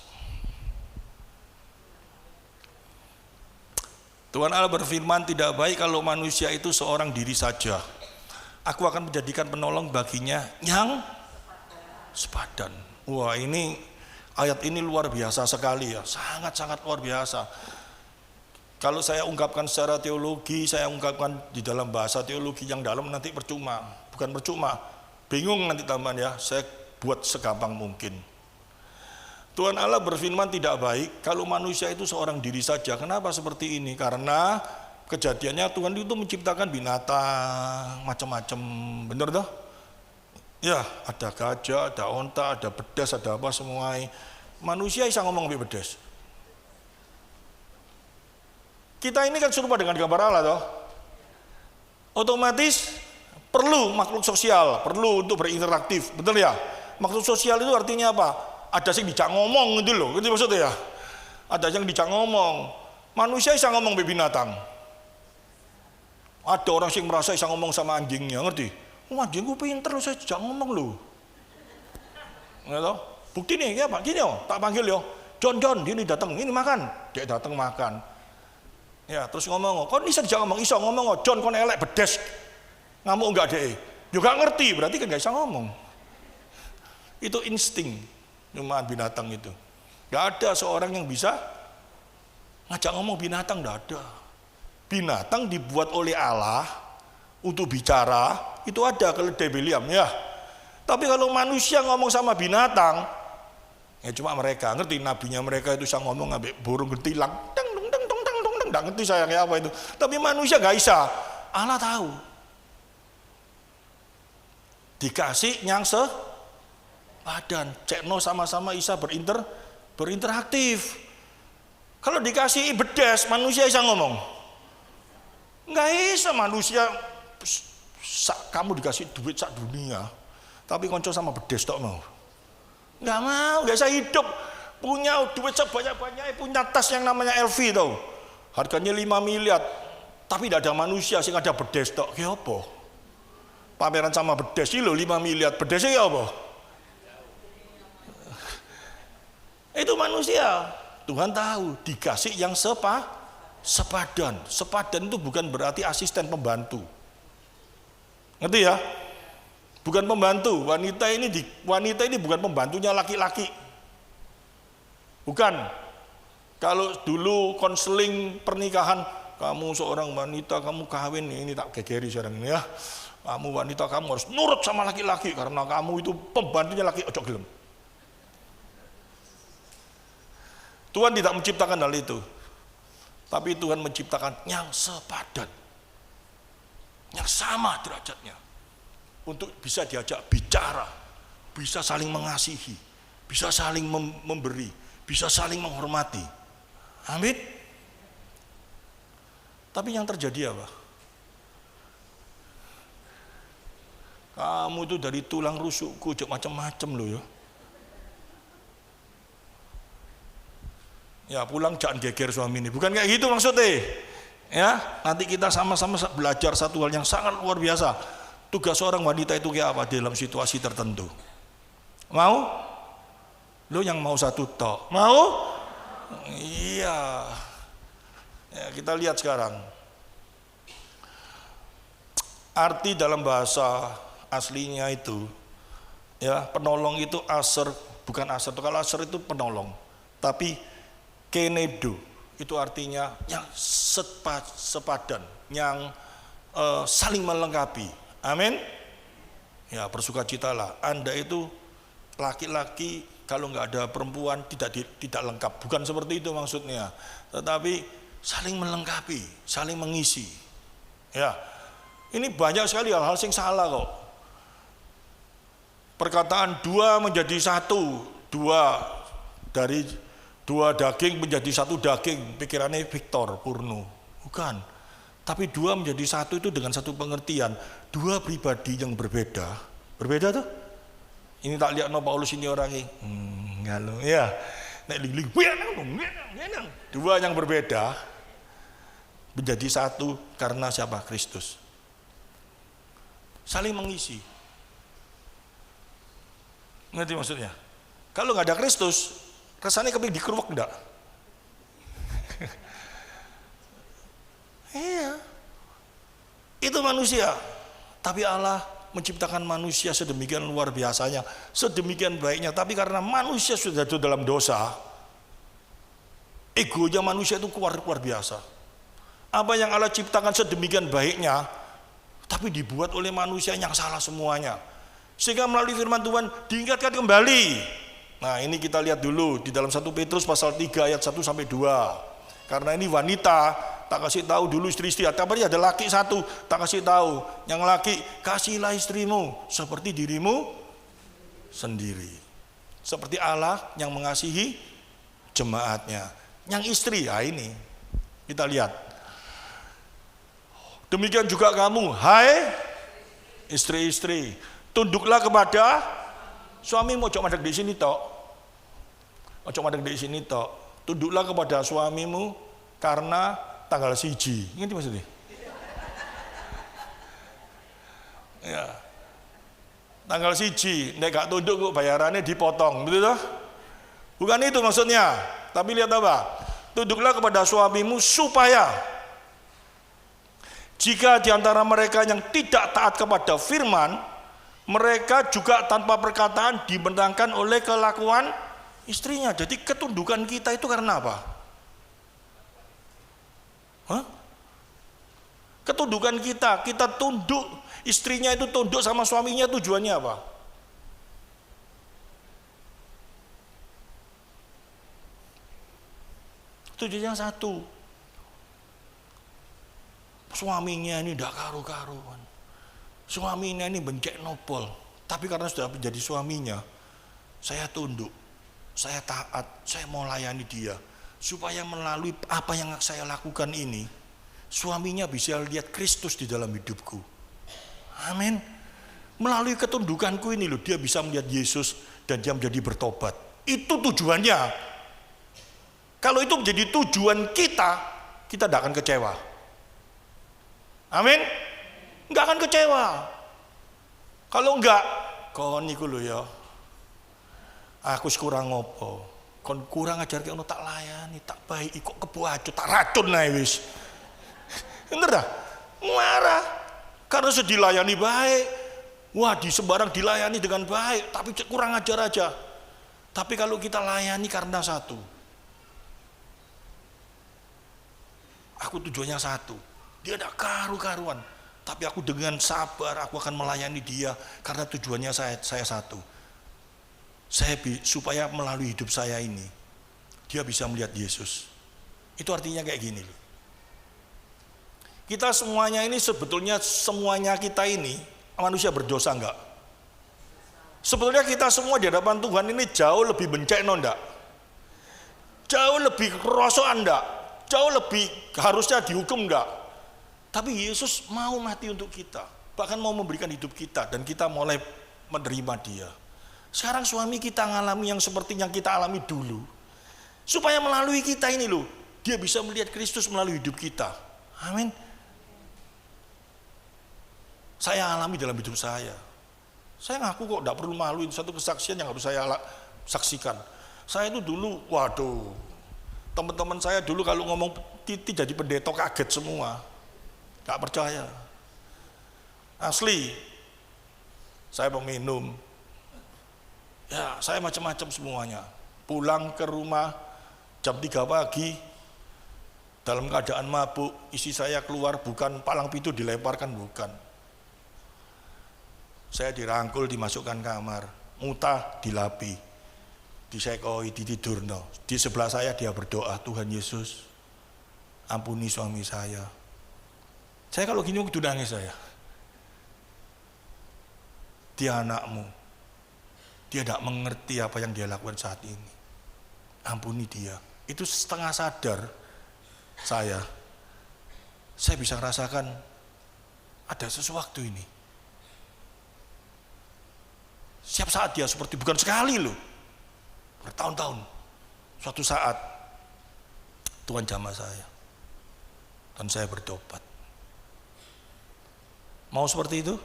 Speaker 3: Tuhan Allah berfirman, tidak baik kalau manusia itu seorang diri saja. Aku akan menjadikan penolong baginya yang sepadan. Wah, ini ayat ini luar biasa sekali ya, sangat-sangat luar biasa. Kalau saya ungkapkan secara teologi, saya ungkapkan di dalam bahasa teologi yang dalam nanti percuma. Bukan percuma, bingung nanti teman ya, saya buat segampang mungkin. Tuhan Allah berfirman tidak baik kalau manusia itu seorang diri saja. Kenapa seperti ini? Karena kejadiannya Tuhan itu menciptakan binatang macam-macam, bener toh? Ya, ada gajah, ada onta, ada bedas, ada apa semua. Manusia bisa ngomong lebih bedas. Kita ini kan serupa dengan gambar Allah toh. Otomatis perlu makhluk sosial, perlu untuk berinteraktif, betul ya? Makhluk sosial itu artinya apa? Ada yang dijak ngomong gitu loh, gitu maksudnya ya. Ada yang dijak ngomong. Manusia bisa ngomong be binatang. Ada orang yang merasa bisa ngomong sama anjingnya, ngerti? Oh, anjingku pinter loh, saya dijak ngomong loh. Nggak tahu? Bukti nih, ya Pak, gini yo, tak panggil yo. John, ini datang, ini makan. Dia datang makan. Ya, terus ngomong, kok bisa dijak ngomong? Iso ngomong, John kon elek bedes. Ngamuk enggak deh? Juga ngerti, berarti kan gak bisa ngomong. Itu insting, cuma binatang itu. Gak ada seorang yang bisa ngajak ngomong binatang, gak ada. Binatang dibuat oleh Allah untuk bicara, itu ada keledai Biliam ya. Tapi kalau manusia ngomong sama binatang, ya cuma mereka ngerti, nabinya mereka itu bisa ngomong ambek burung gentilang, dang dong dang dong dang dong, nggak ngerti saya kayak apa itu. Tapi manusia nggak bisa, Allah tahu. Dikasih yang sepadan, cekno sama-sama bisa berinteraksi. Kalau dikasih bedes, manusia bisa ngomong? Nggak bisa manusia. Kamu dikasih duit sak dunia, tapi konco sama bedes tok mau? Nggak mau, nggak bisa hidup. Punya duit sebanyak-banyaknya, punya tas yang namanya LV tau, harganya 5 miliar, tapi tidak ada manusia sih ada bedes tok. Kayak apa? Pameran sama bedes sih lo 5 miliar, bedesnya ya apa? Itu manusia. Tuhan tahu, dikasih yang sepadan. Sepadan itu bukan berarti asisten pembantu. Ngerti ya? Bukan pembantu. Wanita ini bukan pembantunya laki-laki. Bukan. Kalau dulu konseling pernikahan, kamu seorang wanita, kamu kawin, ini tak gegeri sekarang ini ya. Kamu wanita, kamu harus nurut sama laki-laki karena kamu itu pembantunya laki. Ojo gelem. Tuhan tidak menciptakan hal itu. Tapi Tuhan menciptakan yang sepadan. Yang sama derajatnya. Untuk bisa diajak bicara, bisa saling mengasihi, bisa saling memberi, bisa saling menghormati. Amin. Tapi yang terjadi apa? Kamu itu dari tulang rusukku, macam-macam loh ya. Ya pulang jangan geger suami ini, bukan kayak gitu maksudnya. Ya, nanti kita sama-sama belajar satu hal yang sangat luar biasa. Tugas seorang wanita itu kayak apa dalam situasi tertentu? Mau? Lo yang mau satu tok? Mau? Iya. Ya, kita lihat sekarang. Arti dalam bahasa aslinya itu, ya penolong itu aser, bukan aser. Kalau aser itu penolong, tapi kenedo itu artinya yang sepadan, yang saling melengkapi. Amin. Ya bersukacitalah. Anda itu laki-laki kalau nggak ada perempuan tidak lengkap. Bukan seperti itu maksudnya. Tetapi saling melengkapi, saling mengisi. Ya, ini banyak sekali hal-hal yang salah kok. Perkataan dua menjadi satu, dari dua daging menjadi satu daging, pikirannya Victor Purno, bukan. Tapi dua menjadi satu itu dengan satu pengertian, dua pribadi yang berbeda tuh. Ini tak lihat no Paulus ini orangnya, ngalo, ya, dua yang berbeda menjadi satu karena siapa? Kristus. Saling mengisi. Ngerti maksudnya? Kalau nggak ada Kristus, rasanya keping dikeruk enggak? Iya. Itu manusia. Tapi Allah menciptakan manusia sedemikian luar biasanya, sedemikian baiknya. Tapi karena manusia sudah jatuh dalam dosa, egonya manusia itu luar biasa. Apa yang Allah ciptakan sedemikian baiknya, tapi dibuat oleh manusia yang salah semuanya. Sehingga melalui firman Tuhan diingatkan kembali. Nah ini kita lihat dulu di dalam 1 Petrus pasal 3 ayat 1 sampai 2. Karena ini wanita tak kasih tahu dulu istri-istri. Tapi ada laki satu, tak kasih tahu. Yang laki, kasihlah istrimu seperti dirimu sendiri. Seperti Allah yang mengasihi jemaatnya. Yang istri, ya ini kita lihat. Demikian juga kamu, hai istri-istri, tunduklah kepada suamimu. Ojo madeg di sini tok. Ojo madeg di sini tok. Tunduklah kepada suamimu karena tanggal 1. Ngerti maksudnya? Ya. Tanggal 1, nek gak tunduk kok bayarannya dipotong, betul toh? Bukan itu maksudnya. Tapi lihat apa? Tunduklah kepada suamimu supaya jika di antara mereka yang tidak taat kepada firman, mereka juga tanpa perkataan dimenangkan oleh kelakuan istrinya. Jadi ketundukan kita itu karena apa? Ketundukan kita tunduk, istrinya itu tunduk sama suaminya, tujuannya apa? Tujuannya satu. Suaminya ini tidak karu-karuan. Suaminya ini bencek nopol. Tapi karena sudah menjadi suaminya, saya tunduk. Saya taat, saya mau layani dia supaya melalui apa yang saya lakukan ini suaminya bisa lihat Kristus di dalam hidupku. Amin. Melalui ketundukanku ini loh dia bisa melihat Yesus dan dia menjadi bertobat. Itu tujuannya. Kalau itu menjadi tujuan kita tidak akan kecewa. Amin. Enggak akan kecewa. Kalau enggak, kon niku lho ya. Aku kurang ngopo, kon kurang ajar ono tak layani, tak baik, kok kebuacu, tak racun ae wis. Bener dah? Marah. Karena sudah dilayani baik. Wah, di sembarang dilayani dengan baik, tapi kurang ajar aja. Tapi kalau kita layani karena satu. Aku tujuannya satu. Dia ada karu-karuan, tapi aku dengan sabar aku akan melayani dia karena tujuannya saya satu. Supaya melalui hidup saya ini dia bisa melihat Yesus. Itu artinya kayak gini loh. Kita semuanya ini sebetulnya semuanya kita ini manusia berdosa enggak? Sebetulnya kita semua di hadapan Tuhan ini jauh lebih bencana enggak? Jauh lebih kerosokan enggak? Jauh lebih harusnya dihukum enggak? Tapi Yesus mau mati untuk kita, bahkan mau memberikan hidup kita dan kita mulai menerima dia. Sekarang suami kita mengalami yang seperti yang kita alami dulu. Supaya melalui kita ini loh, dia bisa melihat Kristus melalui hidup kita. Amin. Saya alami dalam hidup saya. Saya ngaku kok tidak perlu malu, itu satu kesaksian yang harus saya saksikan. Saya itu dulu, waduh, teman-teman saya dulu kalau ngomong Titi jadi pendeta kaget semua. Gak percaya. Asli. Saya peminum. Ya, saya macam-macam semuanya. Pulang ke rumah jam 3 pagi dalam keadaan mabuk, isi saya keluar bukan palang pintu dilemparkan, bukan. Saya dirangkul, dimasukkan kamar, mutah dilapi, disekoi, ditidurno. Di sebelah saya dia berdoa, Tuhan Yesus, ampuni suami saya. Saya kalau gini kudu nangis saya. Dia anakmu. Dia tidak mengerti apa yang dia lakukan saat ini. Ampuni dia. Itu setengah sadar saya bisa rasakan ada sesuatu ini. Setiap saat dia seperti, bukan sekali loh, bertahun-tahun. Suatu saat Tuhan jamah saya dan saya bertobat. Mau seperti itu?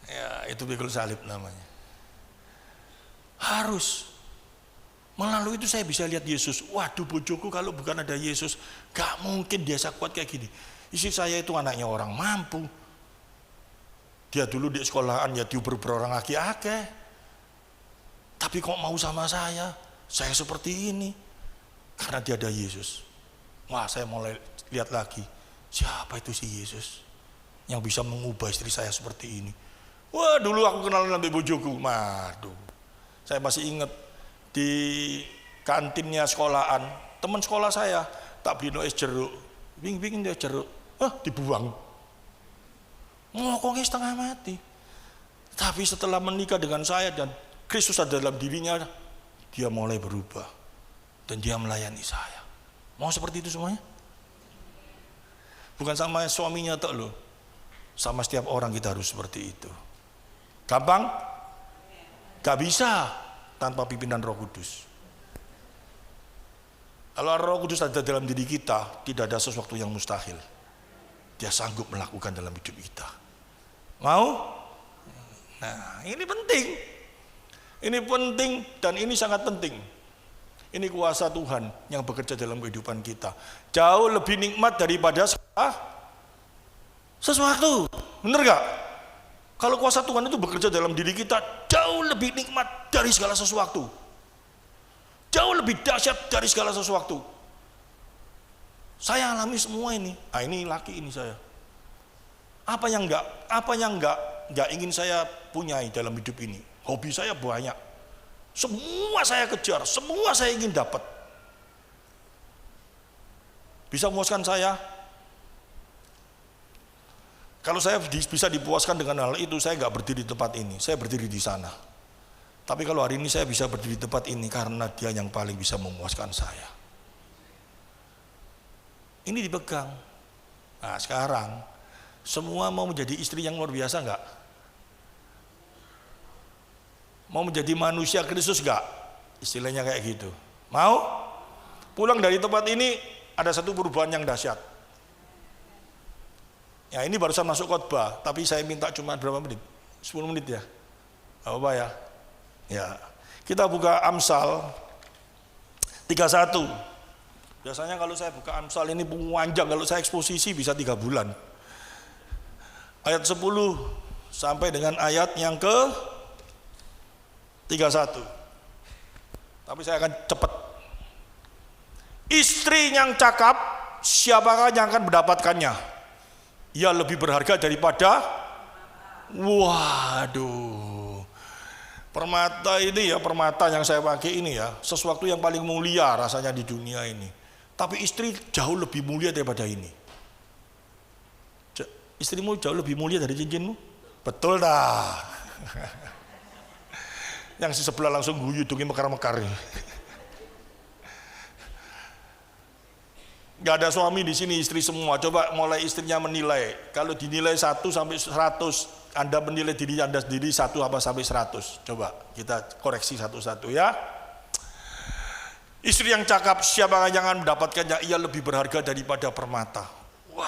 Speaker 3: Ya, itu pikul salib namanya. Harus. Melalui itu saya bisa lihat Yesus. Waduh, bojoku kalau bukan ada Yesus, gak mungkin dia kuat kayak gini. Istri saya itu anaknya orang mampu. Dia dulu di sekolahan ya diuber orang laki akeh. Tapi kok mau sama saya seperti ini. Karena dia ada Yesus. Wah, saya mulai lihat lagi. Siapa itu si Yesus yang bisa mengubah istri saya seperti ini. Wah, dulu aku kenal nanti bojoku. Waduh. Saya masih ingat di kantinnya sekolahan, teman sekolah saya tak beli es jeruk, bing dia jeruk, dibuang, ngokongnya setengah mati. Tapi setelah menikah dengan saya dan Kristus ada dalam dirinya, dia mulai berubah dan dia melayani saya. Mau seperti itu semuanya? Bukan sama suaminya tok loh, sama setiap orang kita harus seperti itu. Gampang? Gak bisa tanpa pimpinan Roh Kudus. Kalau Roh Kudus ada dalam diri kita, tidak ada sesuatu yang mustahil. Dia sanggup melakukan dalam hidup kita. Mau? Nah, ini penting. Ini penting dan ini sangat penting. Ini kuasa Tuhan yang bekerja dalam kehidupan kita. Jauh lebih nikmat daripada sesuatu. Benar gak? Kalau kuasa Tuhan itu bekerja dalam diri kita, jauh lebih nikmat dari segala sesuatu. Jauh lebih dahsyat dari segala sesuatu. Saya alami semua ini. Ini laki ini saya. Apa yang enggak ingin saya punyai dalam hidup ini? Hobi saya banyak. Semua saya kejar, semua saya ingin dapat. Bisa memuaskan saya? Kalau saya bisa dipuaskan dengan hal itu, saya enggak berdiri di tempat ini, saya berdiri di sana. Tapi kalau hari ini saya bisa berdiri di tempat ini karena Dia yang paling bisa memuaskan saya. Ini dipegang. Nah sekarang, semua mau menjadi istri yang luar biasa enggak? Mau menjadi manusia Kristus enggak? Istilahnya kayak gitu. Mau? Pulang dari tempat ini ada satu perubahan yang dahsyat. Ya ini barusan masuk khotbah, tapi saya minta cuma berapa menit? 10 menit ya? Apa ya? Ya, kita buka Amsal 31. Biasanya kalau saya buka Amsal ini panjang, kalau saya eksposisi bisa 3 bulan. Ayat 10 sampai dengan ayat yang ke 31. Tapi saya akan cepat. Istri yang cakap, siapakah yang akan mendapatkannya? Ia lebih berharga daripada, waduh, permata ini ya, permata yang saya pakai ini ya, sesuatu yang paling mulia rasanya di dunia ini. Tapi istri jauh lebih mulia daripada ini. Istrimu jauh lebih mulia dari cincinmu? Betul dah. Yang si sebelah langsung guyu dungi mekar-mekar. Gak ada suami di sini, istri semua. Coba mulai istrinya menilai. Kalau dinilai 1 sampai 100, Anda menilai diri Anda sendiri 1 apa sampai 100. Coba kita koreksi satu-satu ya. Istri yang cakap, siapa yang akan mendapatkannya? Ia lebih berharga daripada permata. Wow.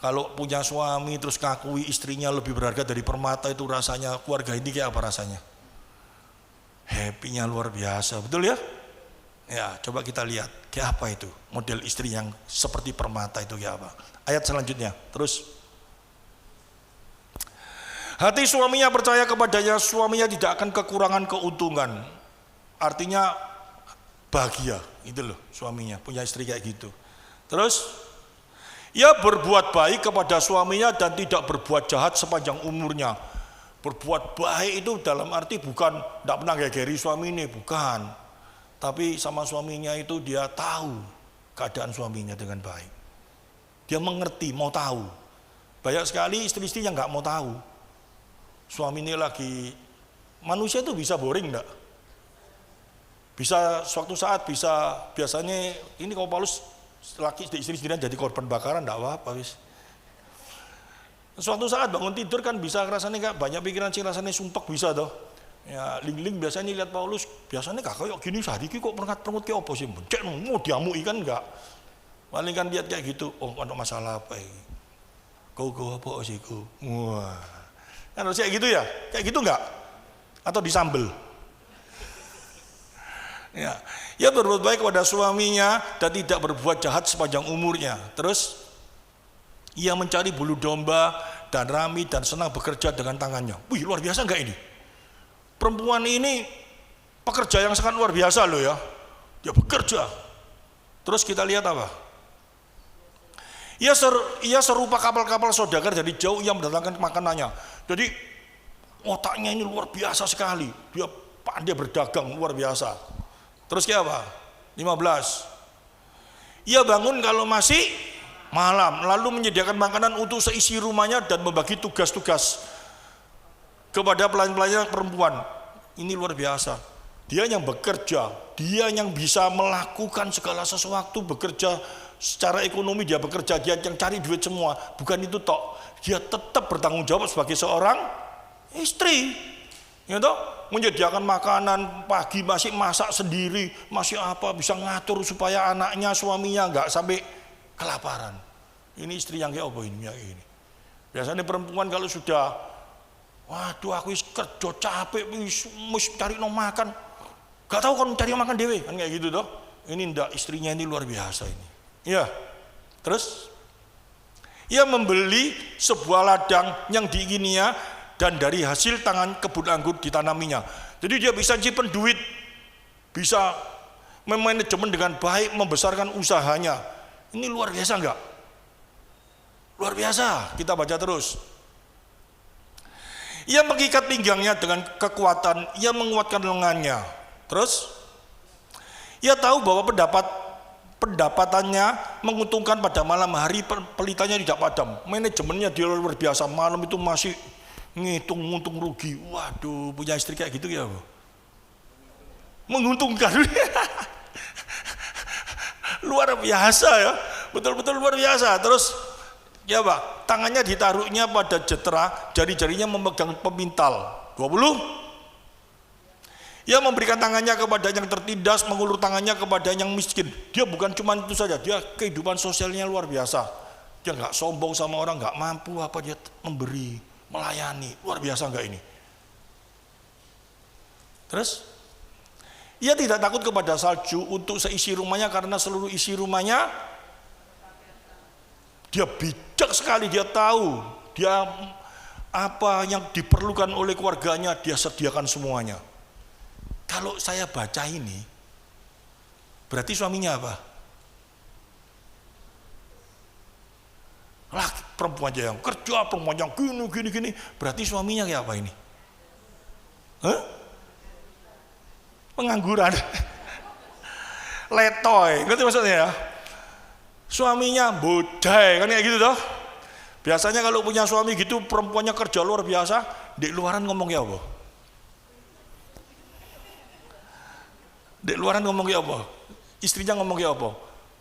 Speaker 3: Kalau punya suami terus ngakui istrinya lebih berharga dari permata, itu rasanya keluarga ini kayak apa rasanya? Happy-nya luar biasa, betul ya? Ya, coba kita lihat kayak apa itu model istri yang seperti permata itu kayak apa. Ayat selanjutnya, terus. Hati suaminya percaya kepadanya, suaminya tidak akan kekurangan keuntungan. Artinya bahagia, itu loh suaminya punya istri kayak gitu. Terus, ia berbuat baik kepada suaminya dan tidak berbuat jahat sepanjang umurnya. Berbuat baik itu dalam arti bukan tidak pernah gegeri suami ini, bukan. Tapi sama suaminya itu dia tahu keadaan suaminya dengan baik. Dia mengerti, mau tahu. Banyak sekali istri-istri yang nggak mau tahu. Suami ini lagi, manusia itu bisa boring enggak? Bisa suatu saat bisa, biasanya ini kalau Paulus laki istri-istrinya jadi korban bakaran enggak apa-apa wis. Suatu saat bangun tidur kan bisa rasanya enggak banyak pikiran sih rasanya sumpek bisa toh. Ya, ling-ling biasanya lihat Paulus, biasanya kak kayak gini sehari kok perengat-perengut kayak apa sih? Cek mau diamui kan enggak? Paling kan lihat kayak gitu, oh ada masalah apa ini? Kau apa sih kau? Wah, kan harus kayak gitu ya? Kayak gitu enggak? Atau disambel? Ya, ia berbuat baik kepada suaminya dan tidak berbuat jahat sepanjang umurnya. Terus, ia mencari bulu domba dan rami dan senang bekerja dengan tangannya. Wih, luar biasa enggak ini? Perempuan ini pekerja yang sangat luar biasa loh ya. Dia bekerja. Terus kita lihat apa? Ia serupa kapal-kapal saudagar dari jauh yang mendatangkan makanannya. Jadi otaknya ini luar biasa sekali. Dia pandai berdagang luar biasa. Terus kayak apa? 15. Ia bangun kalau masih malam, lalu menyediakan makanan untuk seisi rumahnya dan membagi tugas-tugas kepada pelayan-pelayan perempuan. Ini luar biasa. Dia yang bekerja, dia yang bisa melakukan segala sesuatu, bekerja secara ekonomi, dia bekerja, dia yang cari duit semua. Bukan itu tok, dia tetap bertanggung jawab sebagai seorang istri. Ya toh, menyediakan makanan, pagi masih masak sendiri, masih apa, bisa ngatur supaya anaknya, suaminya enggak sampai kelaparan. Ini istri yang kayak apa ini? Biasanya perempuan kalau sudah, waduh aku kerja capek, mesti cari no makan, gak tahu kan cari makan dewe, kan kayak gitu toh. Ini ndak, istrinya ini luar biasa ini. Ya, terus ia membeli sebuah ladang yang diingininya dan dari hasil tangan kebun anggur ditanaminya. Jadi dia bisa nyimpen duit, bisa memanajemen dengan baik, membesarkan usahanya. Ini luar biasa enggak? Luar biasa. Kita baca terus. Ia mengikat pinggangnya dengan kekuatan, ia menguatkan lengannya. Terus ia tahu bahwa pendapatannya menguntungkan pada malam hari, pelitanya tidak padam. Manajemennya dia luar biasa, malam itu masih ngitung untung rugi. Waduh, punya istri kayak gitu ya, Bu. Menguntungkan. Luar biasa ya, betul-betul luar biasa. Terus ya Pak, tangannya ditaruhnya pada jetera, jari-jarinya memegang pemintal. 20. Ia memberikan tangannya kepada yang tertindas, mengulur tangannya kepada yang miskin. Dia bukan cuma itu saja, dia kehidupan sosialnya luar biasa. Dia nggak sombong sama orang, nggak mampu apa, dia memberi, melayani. Luar biasa enggak ini? Terus ia tidak takut kepada salju untuk seisi rumahnya, karena seluruh isi rumahnya dia bijak sekali, dia tahu dia apa yang diperlukan oleh keluarganya, dia sediakan semuanya. Kalau saya baca ini, berarti suaminya apa? Laki perempuan aja yang kerja, perempuan yang gini, berarti suaminya kayak apa ini? Hah? Pengangguran. Letoy, ngerti maksudnya ya? Suaminya bodai, kan kayak gitu toh. Biasanya kalau punya suami gitu, perempuannya kerja luar biasa, di luaran ngomong ya apa? Di luaran ngomong ya apa? Istrinya ngomong ya apa?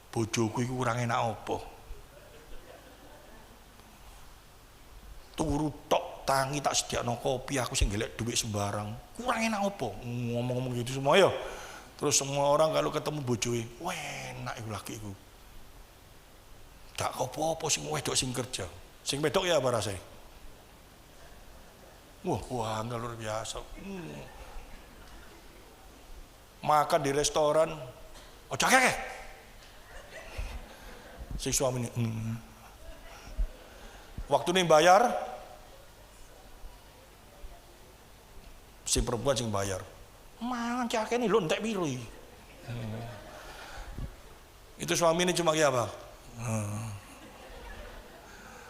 Speaker 3: Bojoku iku kurang enak apa? Turu tok tangi tak sediakno kopi, aku sing golek duit sembarang. Kurang enak apa? Ngomong-ngomong gitu semua ya. Terus semua orang kalau ketemu bojoe, wah enak iku laki iku. Gak apa-apa sing wedok sing kerja. Sing wedok ya apa rasanya? Wah, luar biasa. Makan di restoran, ojo akeh. Si suami ini, waktu ini bayar, si perempuan sing bayar. Mangan cakek ini lho entek piro iki. Itu suami ini cuma kayak apa?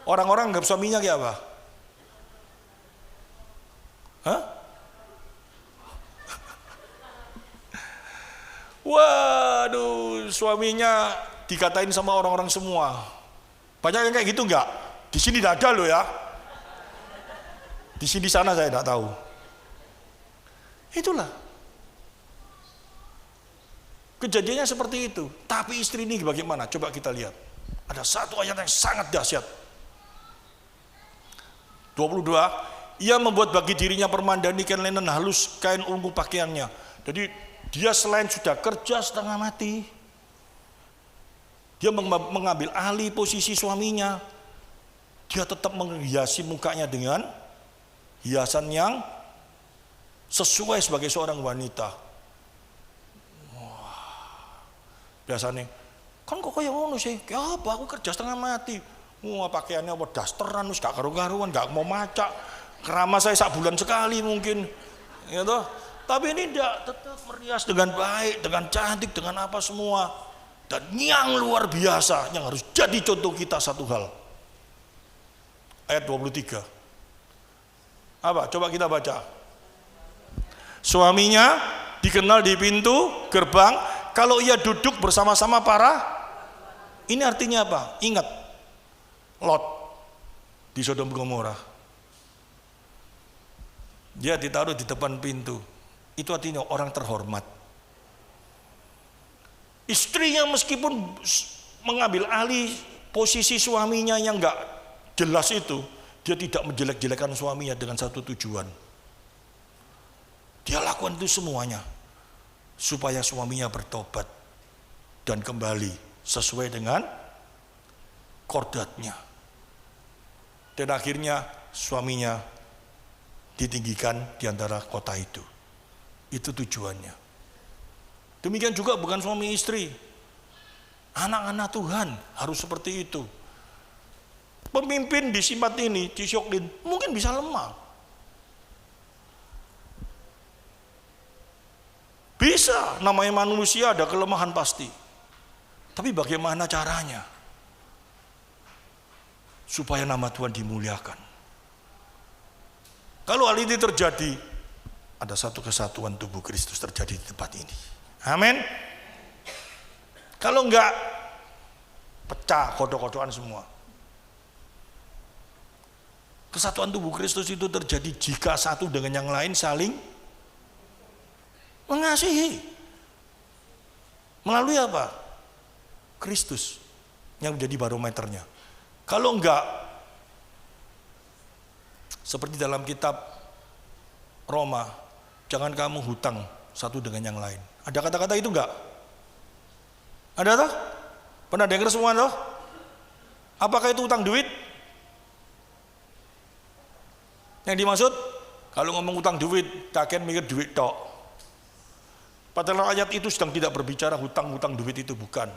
Speaker 3: Orang-orang anggap suaminya kayak apa? Hah? Waduh, suaminya dikatain sama orang-orang semua. Banyak yang kayak gitu enggak? Di sini tidak ada loh ya. Di sini sana saya tidak tahu. Itulah. Kejadiannya seperti itu. Tapi istri ini bagaimana? Coba kita lihat. Ada satu ayat yang sangat dahsyat. 22. Ia membuat bagi dirinya permadani kain linen halus, kain ungu pakaiannya. Jadi dia selain sudah kerja setengah mati, dia mengambil alih posisi suaminya. Dia tetap menghiasi mukanya dengan hiasan yang sesuai sebagai seorang wanita. Wah, biasanya kan kok kayak ngono sih? Ya apa? Aku kerja setengah mati. Wah, pakaiannya apa dasteran, wis gak karu-karuan, gak mau macak. Keramas saya sak bulan sekali mungkin, ya toh. Tapi ini tidak, tetap merias dengan baik, dengan cantik, dengan apa semua. Dan yang luar biasa, yang harus jadi contoh kita satu hal. Ayat 23. Apa? Coba kita baca. Suaminya dikenal di pintu gerbang. Kalau ia duduk bersama-sama para, ini artinya apa? Ingat Lot di Sodom Gomora. Dia ditaruh di depan pintu. Itu artinya orang terhormat. Istrinya meskipun mengambil alih posisi suaminya yang enggak jelas itu, dia tidak menjelek-jelekan suaminya dengan satu tujuan. Dia lakukan itu semuanya supaya suaminya bertobat dan kembali sesuai dengan kordatnya. Dan akhirnya suaminya ditinggikan di antara kota itu. Itu tujuannya. Demikian juga bukan suami istri. Anak-anak Tuhan harus seperti itu. Pemimpin di Simat ini, di Syoklin, mungkin bisa lemah. Bisa, namanya manusia ada kelemahan pasti. Tapi bagaimana caranya? Supaya nama Tuhan dimuliakan. Kalau hal ini terjadi, ada satu kesatuan tubuh Kristus terjadi di tempat ini. Amin. Kalau enggak, pecah kodok-kodokan semua. Kesatuan tubuh Kristus itu terjadi jika satu dengan yang lain saling mengasihi. Melalui apa? Kristus yang menjadi barometernya. Kalau enggak, seperti dalam kitab Roma, jangan kamu hutang satu dengan yang lain. Ada kata-kata itu enggak? Ada toh? Pernah dengar semua toh? Apakah itu hutang duit? Yang dimaksud kalau ngomong hutang duit, takkan mikir duit tok. Padahal ayat itu sedang tidak berbicara hutang-hutang duit, itu bukan.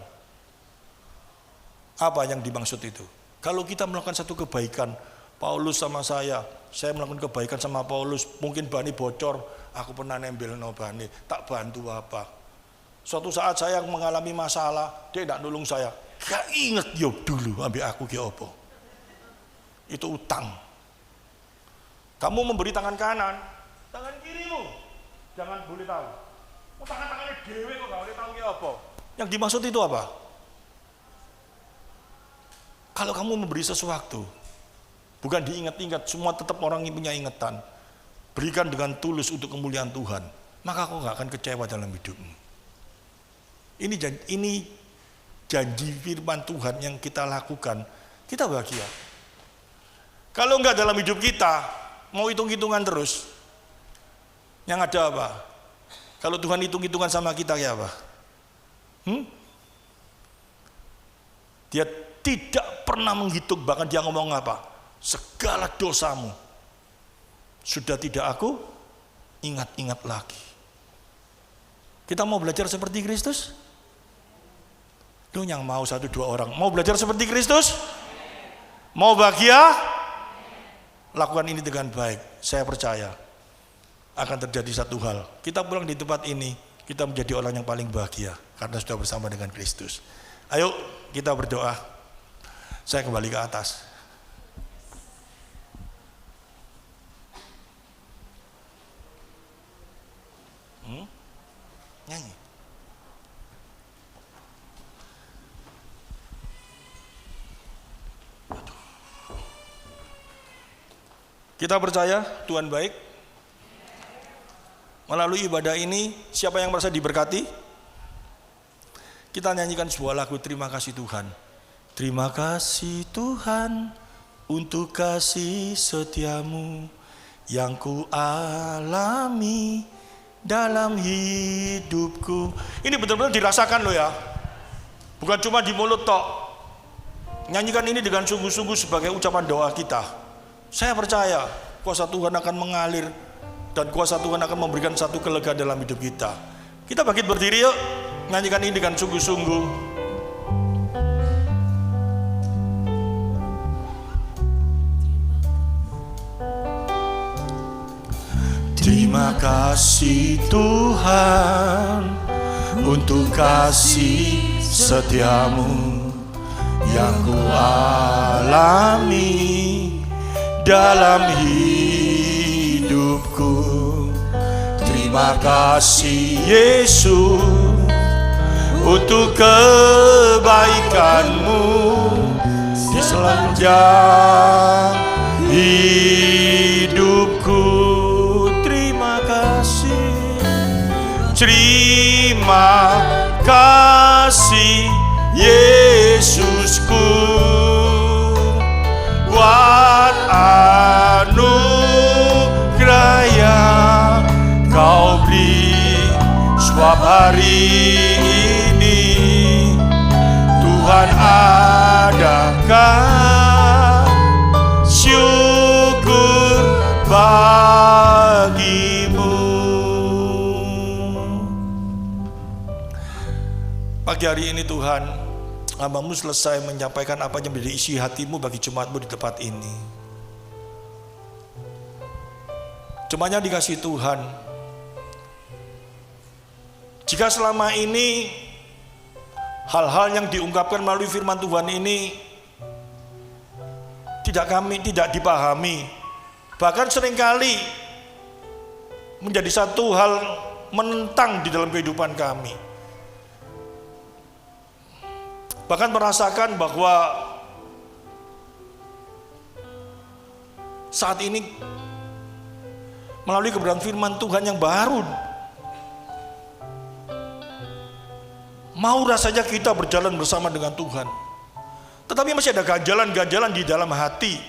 Speaker 3: Apa yang dimaksud itu? Kalau kita melakukan satu kebaikan, Paulus sama saya melakukan kebaikan sama Paulus, mungkin bani bocor, aku pernah nembel no bani, tak bantu apa. Suatu saat saya mengalami masalah, dia tidak nolong saya. Gak inget yo dulu ambil aku ke opo. Itu utang. Kamu memberi tangan kanan, tangan kirimu jangan boleh tahu. Tangan-tangannya dewe kok gak boleh tahu ke apa. Yang dimaksud itu apa? Kalau kamu memberi sesuatu, bukan diingat-ingat, semua tetap orang yang punya ingatan. Berikan dengan tulus untuk kemuliaan Tuhan, maka kau gak akan kecewa dalam hidupmu. Ini janji firman Tuhan yang kita lakukan, kita bahagia. Kalau enggak dalam hidup kita, mau hitung-hitungan terus, yang ada apa? Kalau Tuhan hitung-hitungan sama kita kayak apa? Dia tidak pernah menghitung, bahkan dia ngomong apa? Segala dosamu sudah tidak aku ingat-ingat lagi. Kita mau belajar seperti Kristus? Lu yang mau 1-2 orang mau belajar seperti Kristus? Mau bahagia? Lakukan ini dengan baik. Saya percaya akan terjadi satu hal. Kita pulang di tempat ini, kita menjadi orang yang paling bahagia karena sudah bersama dengan Kristus. Ayo kita berdoa. Saya kembali ke atas. Nyanyi. Kita percaya Tuhan baik. Melalui ibadah ini, siapa yang merasa diberkati? Kita nyanyikan sebuah lagu terima kasih Tuhan. Terima kasih Tuhan untuk kasih setiamu yang ku alami dalam hidupku. Ini betul-betul dirasakan loh ya. Bukan cuma di mulut tok. Nyanyikan ini dengan sungguh-sungguh sebagai ucapan doa kita. Saya percaya kuasa Tuhan akan mengalir dan kuasa Tuhan akan memberikan satu kelegaan dalam hidup kita. Kita bangkit berdiri yuk. Nyanyikan ini dengan sungguh-sungguh. Terima kasih Tuhan untuk kasih setiamu yang ku alami dalam hidupku. Terima Terima kasih Yesus untuk kebaikan-Mu di sepanjang hidupku. Terima kasih, terima kasih Yesusku buat anugerah yang Kau beri sebab hari ini Tuhan adakan syukur bagimu. Pagi hari ini Tuhan, hamba-Mu selesai menyampaikan apa yang menjadi isi hati-Mu bagi jemaat-Mu di tempat ini. Jemaat yang dikasihi Tuhan, jika selama ini hal-hal yang diungkapkan melalui firman Tuhan ini tidak dipahami, bahkan seringkali menjadi satu hal menentang di dalam kehidupan kami, bahkan merasakan bahwa saat ini melalui kebenaran firman Tuhan yang baru, mau rasanya kita berjalan bersama dengan Tuhan, tetapi masih ada ganjalan-ganjalan di dalam hati.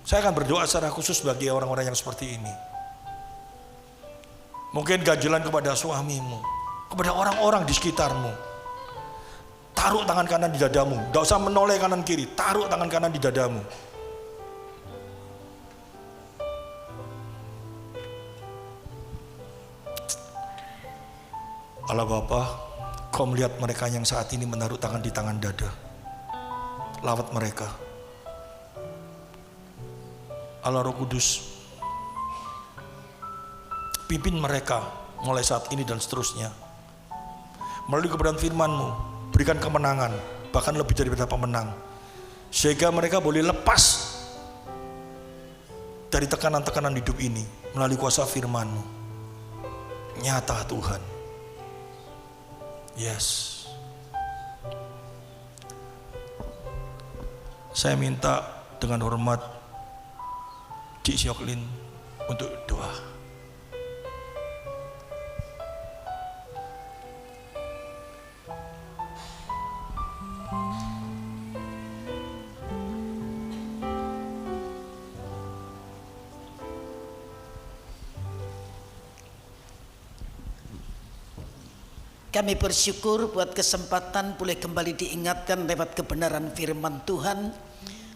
Speaker 3: Saya akan berdoa secara khusus bagi orang-orang yang seperti ini. Mungkin ganjalan kepada suamimu, kepada orang-orang di sekitarmu. Taruh tangan kanan di dadamu, tidak usah menoleh kanan kiri, taruh tangan kanan di dadamu. Allah Bapa, Kau melihat mereka yang saat ini menaruh tangan di tangan dada. Lawat mereka. Allah Roh Kudus, pimpin mereka mulai saat ini dan seterusnya. Melalui kebenaran firman-Mu, berikan kemenangan, bahkan lebih daripada pemenang, sehingga mereka boleh lepas dari tekanan-tekanan hidup ini melalui kuasa firman-Mu. Nyata Tuhan. Yes. Saya minta dengan hormat Cik Syoklin untuk doa.
Speaker 4: Kami bersyukur buat kesempatan boleh kembali diingatkan lewat kebenaran firman Tuhan.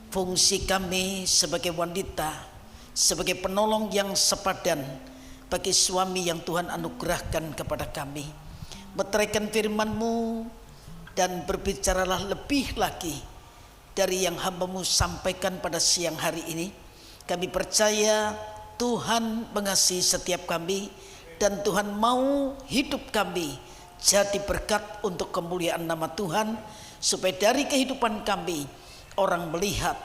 Speaker 4: Fungsi kami sebagai wanita, sebagai penolong yang sepadan bagi suami yang Tuhan anugerahkan kepada kami. Meteraikan firman-Mu dan berbicaralah lebih lagi dari yang hamba-Mu sampaikan pada siang hari ini. Kami percaya Tuhan mengasihi setiap kami dan Tuhan mau hidup kami jadi berkat untuk kemuliaan nama Tuhan, supaya dari kehidupan kami orang melihat,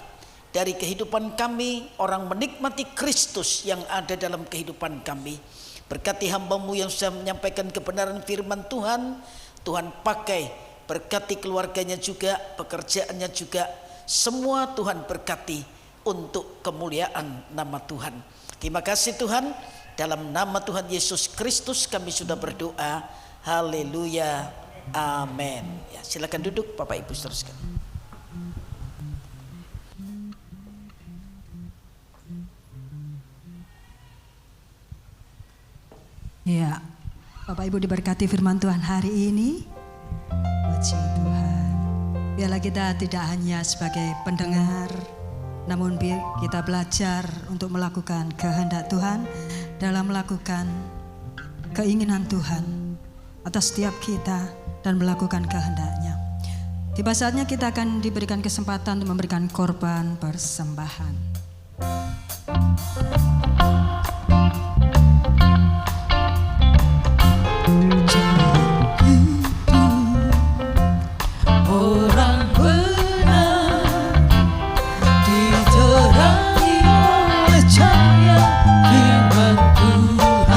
Speaker 4: dari kehidupan kami orang menikmati Kristus yang ada dalam kehidupan kami. Berkati hamba-Mu yang sudah menyampaikan kebenaran firman Tuhan, Tuhan pakai, berkati keluarganya juga, pekerjaannya juga, semua Tuhan berkati untuk kemuliaan nama Tuhan. Terima kasih Tuhan, dalam nama Tuhan Yesus Kristus kami sudah berdoa. Haleluya, amin. Ya, silakan duduk Bapak Ibu teruskan.
Speaker 1: Ya, Bapak Ibu diberkati firman Tuhan hari ini. Puji Tuhan. Biarlah kita tidak hanya sebagai pendengar, namun kita belajar untuk melakukan kehendak Tuhan, dalam melakukan keinginan Tuhan atas setiap kita dan melakukan kehendak-Nya. Tiba saatnya kita akan diberikan kesempatan untuk memberikan korban persembahan.
Speaker 5: Orang benar diterangi oleh cahaya firman Tuhan.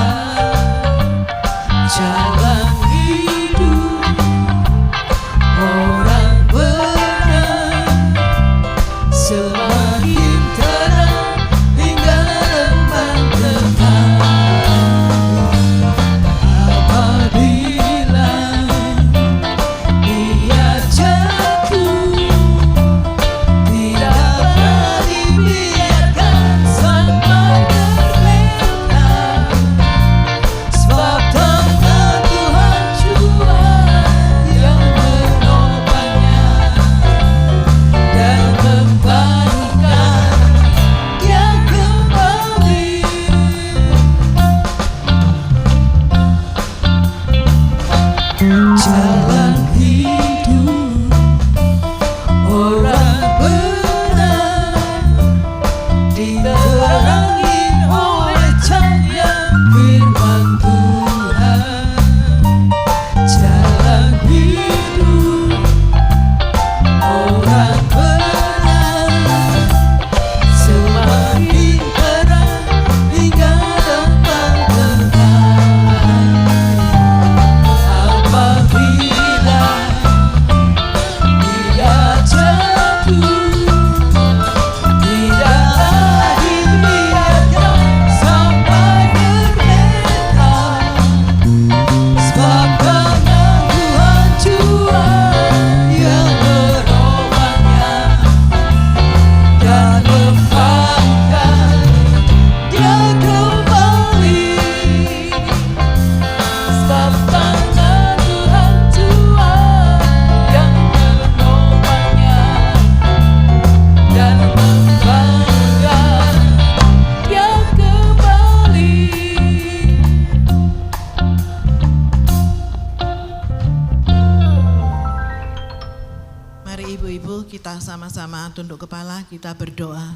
Speaker 5: Ibu-ibu, kita sama-sama tunduk kepala, kita berdoa.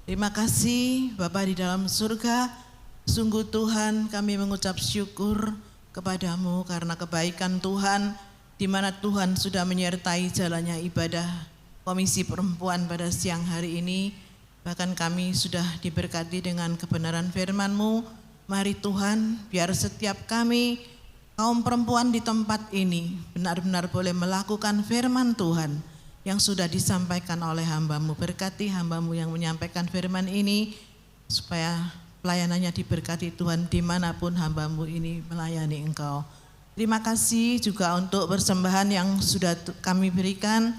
Speaker 5: Terima kasih Bapa di dalam surga, sungguh Tuhan kami mengucap syukur kepadamu karena kebaikan Tuhan, di mana Tuhan sudah menyertai jalannya ibadah Komisi Perempuan pada siang hari ini. Bahkan kami sudah diberkati dengan kebenaran firman-Mu. Mari Tuhan, biar setiap kami kaum perempuan di tempat ini benar-benar boleh melakukan firman Tuhan yang sudah disampaikan oleh hamba-Mu. Berkati hamba-Mu yang menyampaikan firman ini, supaya pelayanannya diberkati Tuhan dimanapun hamba-Mu ini melayani Engkau. Terima kasih juga untuk persembahan yang sudah kami berikan.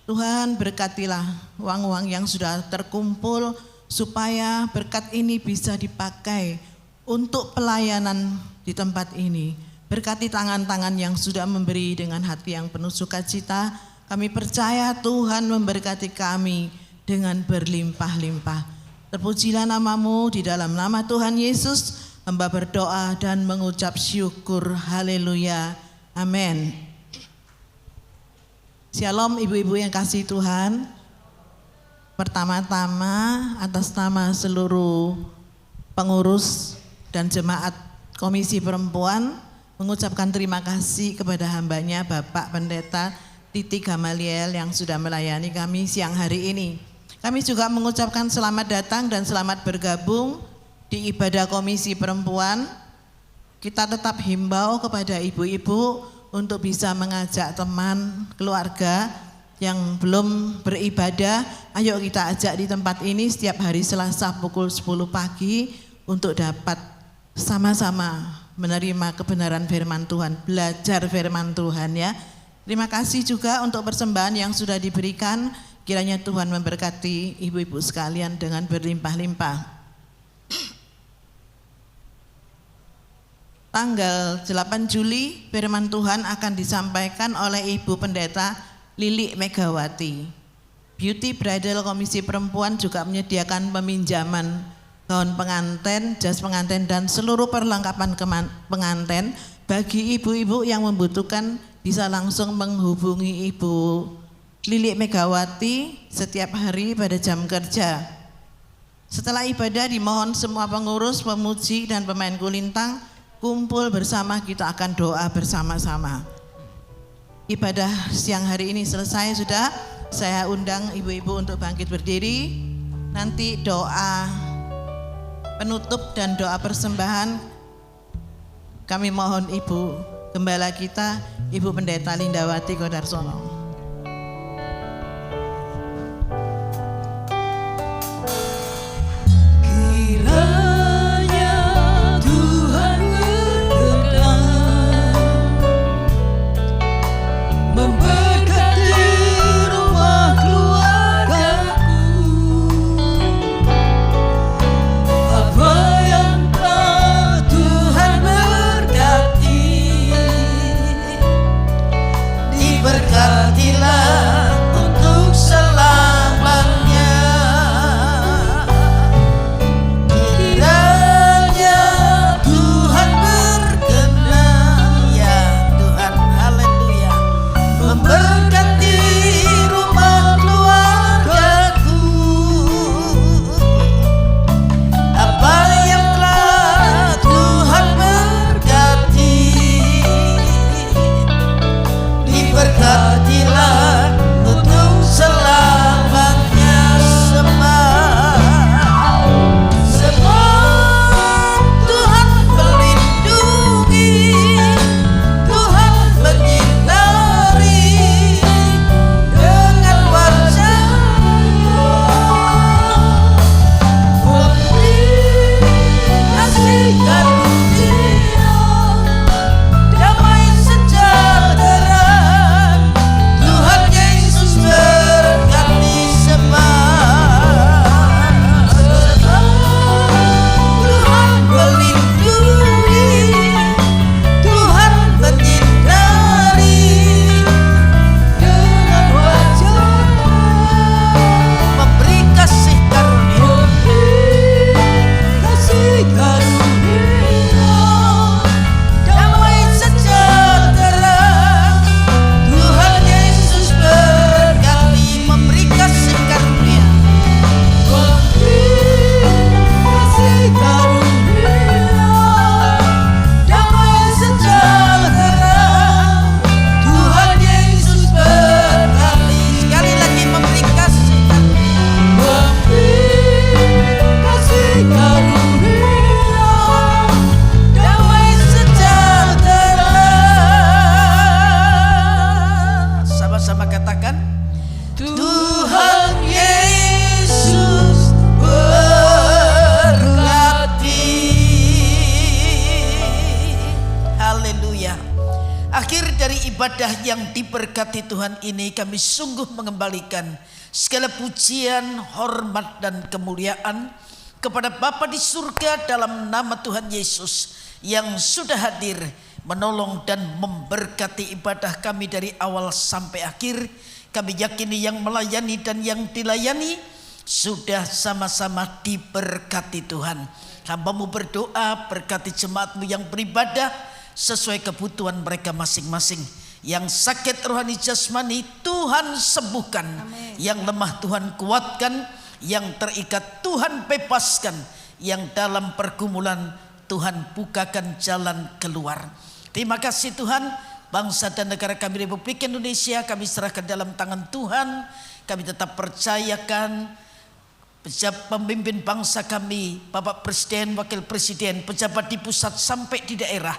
Speaker 5: Tuhan, berkatilah uang-uang yang sudah terkumpul, supaya berkat ini bisa dipakai untuk pelayanan di tempat ini. Berkati tangan-tangan yang sudah memberi dengan hati yang penuh sukacita. Kami percaya Tuhan memberkati kami dengan berlimpah-limpah. Terpujilah nama-Mu, di dalam nama Tuhan Yesus hamba berdoa dan mengucap syukur. Haleluya. Amin. Shalom ibu-ibu yang kasih Tuhan. Pertama-tama atas nama seluruh pengurus dan jemaat Komisi Perempuan, mengucapkan terima kasih kepada hambanya Bapak Pendeta Titi Gamaliel yang sudah melayani kami siang hari ini. Kami juga mengucapkan selamat datang dan selamat bergabung di ibadah Komisi Perempuan. Kita tetap himbau kepada ibu-ibu untuk bisa mengajak teman, keluarga yang belum beribadah. Ayo kita ajak di tempat ini setiap hari Selasa pukul 10 pagi untuk dapat sama-sama menerima kebenaran firman Tuhan, belajar firman Tuhan ya. Terima kasih juga untuk persembahan yang sudah diberikan. Kiranya Tuhan memberkati ibu-ibu sekalian dengan berlimpah-limpah. Tanggal 8 Juli firman Tuhan akan disampaikan oleh Ibu Pendeta Lili Megawati. Beauty Bridal Komisi Perempuan juga menyediakan peminjaman gaun pengantin, jas pengantin, dan seluruh perlengkapan pengantin. Bagi ibu-ibu yang membutuhkan bisa langsung menghubungi Ibu Lili Megawati setiap hari pada jam kerja. Setelah ibadah dimohon semua pengurus, pemuji, dan pemain kulintang kumpul bersama, kita akan doa bersama-sama. Ibadah siang hari ini selesai sudah. Saya undang ibu-ibu untuk bangkit berdiri. Nanti doa penutup dan doa persembahan kami mohon Ibu Gembala kita, Ibu Pendeta Lindawati Kodarsono. Kiranya Tuhan berkenan memberkati rumah keluargaku. Apa yang telah Tuhan berkati, diberkati
Speaker 4: ibadah yang diberkati Tuhan ini kami sungguh mengembalikan segala pujian, hormat dan kemuliaan kepada Bapa di surga dalam nama Tuhan Yesus yang sudah hadir menolong dan memberkati ibadah kami dari awal sampai akhir. Kami yakini yang melayani dan yang dilayani sudah sama-sama diberkati Tuhan. Hamba-Mu berdoa, berkati jemaat-Mu yang beribadah sesuai kebutuhan mereka masing-masing. Yang sakit rohani jasmani Tuhan sembuhkan.
Speaker 1: Amin.
Speaker 4: Yang lemah Tuhan kuatkan. Yang terikat Tuhan bebaskan. Yang dalam pergumulan Tuhan bukakan jalan keluar. Terima kasih Tuhan. Bangsa dan negara kami Republik Indonesia kami serahkan dalam tangan Tuhan. Kami tetap percayakan pemimpin bangsa kami, Bapak Presiden, Wakil Presiden, pejabat di pusat sampai di daerah,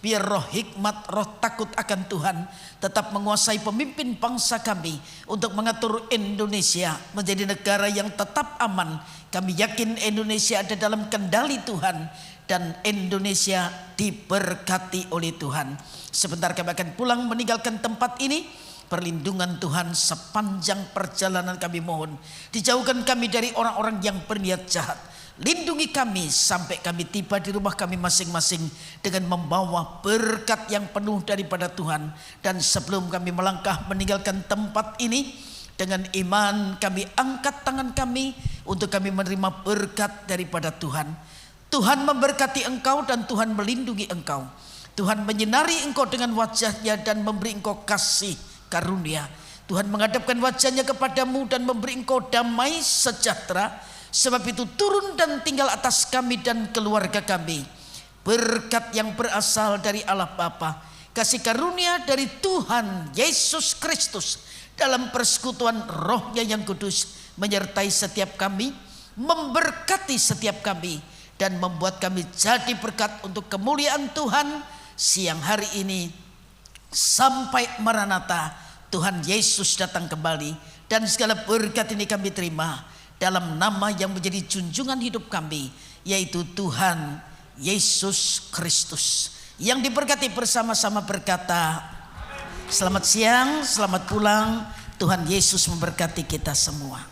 Speaker 4: biar roh hikmat, roh takut akan Tuhan tetap menguasai pemimpin bangsa kami untuk mengatur Indonesia menjadi negara yang tetap aman. Kami yakin Indonesia ada dalam kendali Tuhan dan Indonesia diberkati oleh Tuhan. Sebentar kami akan pulang meninggalkan tempat ini. Perlindungan Tuhan sepanjang perjalanan kami mohon. Dijauhkan kami dari orang-orang yang berniat jahat. Lindungi kami sampai kami tiba di rumah kami masing-masing dengan membawa berkat yang penuh daripada Tuhan. Dan sebelum kami melangkah meninggalkan tempat ini, dengan iman kami angkat tangan kami untuk kami menerima berkat daripada Tuhan. Tuhan memberkati engkau dan Tuhan melindungi engkau. Tuhan menyinari engkau dengan wajahnya dan memberi engkau kasih karunia. Tuhan menghadapkan wajahnya kepadamu dan memberi engkau damai sejahtera. Sebab itu turun dan tinggal atas kami dan keluarga kami berkat yang berasal dari Allah Bapa, kasih karunia dari Tuhan Yesus Kristus dalam persekutuan Roh-Nya yang kudus menyertai setiap kami, memberkati setiap kami dan membuat kami jadi berkat untuk kemuliaan Tuhan siang hari ini sampai Maranatha Tuhan Yesus datang kembali. Dan segala berkat ini kami terima dalam nama yang menjadi junjungan hidup kami, yaitu Tuhan Yesus Kristus, yang diberkati bersama-sama berkata, selamat siang, selamat pulang. Tuhan Yesus memberkati kita semua.